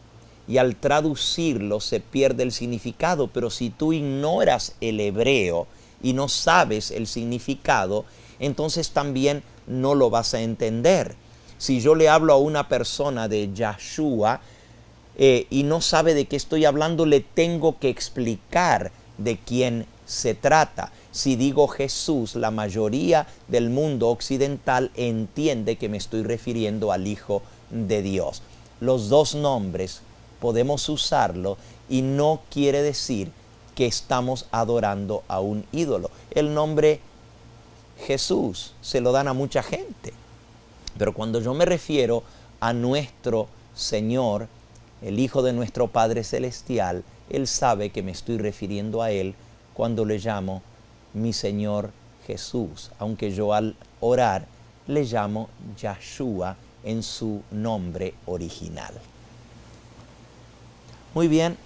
y al traducirlo se pierde el significado. Pero si tú ignoras el hebreo y no sabes el significado, entonces también no lo vas a entender. Si yo le hablo a una persona de Yahshua y no sabe de qué estoy hablando, le tengo que explicar de quién se trata. Si digo Jesús, la mayoría del mundo occidental entiende que me estoy refiriendo al Hijo de Dios. Los dos nombres podemos usarlo y no quiere decir que estamos adorando a un ídolo. El nombre Jesús se lo dan a mucha gente. Pero cuando yo me refiero a nuestro Señor, el Hijo de nuestro Padre Celestial, Él sabe que me estoy refiriendo a Él cuando le llamo mi Señor Jesús, aunque yo al orar le llamo Yahshua en su nombre original. Muy bien,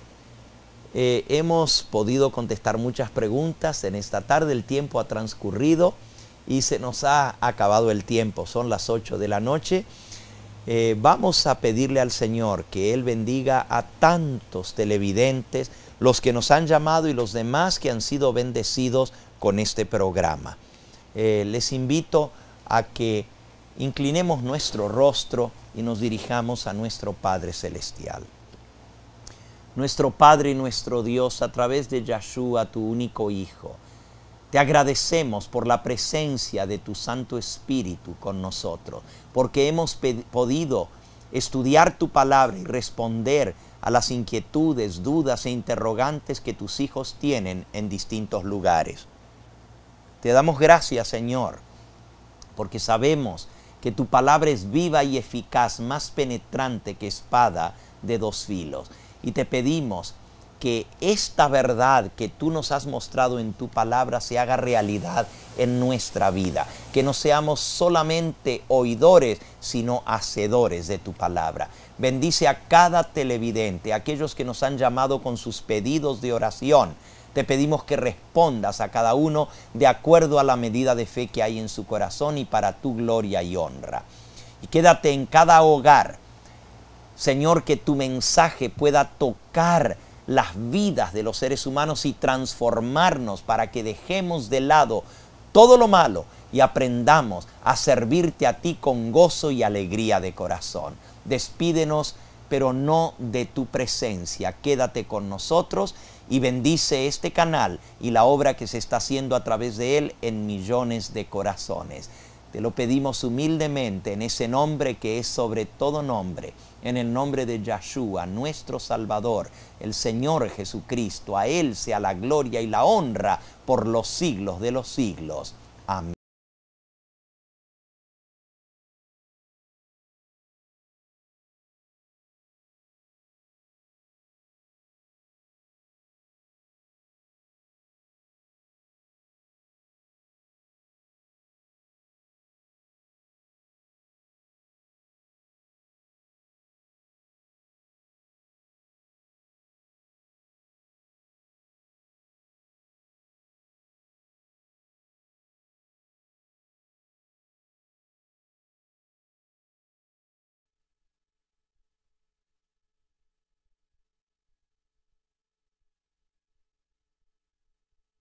hemos podido contestar muchas preguntas en esta tarde. El tiempo ha transcurrido y se nos ha acabado el tiempo. Son las 8 de la noche. Vamos a pedirle al Señor que Él bendiga a tantos televidentes, los que nos han llamado y los demás que han sido bendecidos con este programa. Les invito a que inclinemos nuestro rostro y nos dirijamos a nuestro Padre Celestial. Nuestro Padre y nuestro Dios, a través de Yeshua, tu único Hijo, te agradecemos por la presencia de tu Santo Espíritu con nosotros, porque hemos podido estudiar tu palabra y responder a las inquietudes, dudas e interrogantes que tus hijos tienen en distintos lugares. Te damos gracias, Señor, porque sabemos que tu palabra es viva y eficaz, más penetrante que espada de dos filos. Y te pedimos que esta verdad que tú nos has mostrado en tu palabra se haga realidad en nuestra vida. Que no seamos solamente oidores, sino hacedores de tu palabra. Bendice a cada televidente, a aquellos que nos han llamado con sus pedidos de oración. Te pedimos que respondas a cada uno de acuerdo a la medida de fe que hay en su corazón y para tu gloria y honra. Y quédate en cada hogar, Señor, que tu mensaje pueda tocar las vidas de los seres humanos y transformarnos para que dejemos de lado todo lo malo y aprendamos a servirte a ti con gozo y alegría de corazón. Despídenos, pero no de tu presencia. Quédate con nosotros y bendice este canal y la obra que se está haciendo a través de él en millones de corazones. Te lo pedimos humildemente en ese nombre que es sobre todo nombre, en el nombre de Yeshua, nuestro Salvador, el Señor Jesucristo. A Él sea la gloria y la honra por los siglos de los siglos. Amén.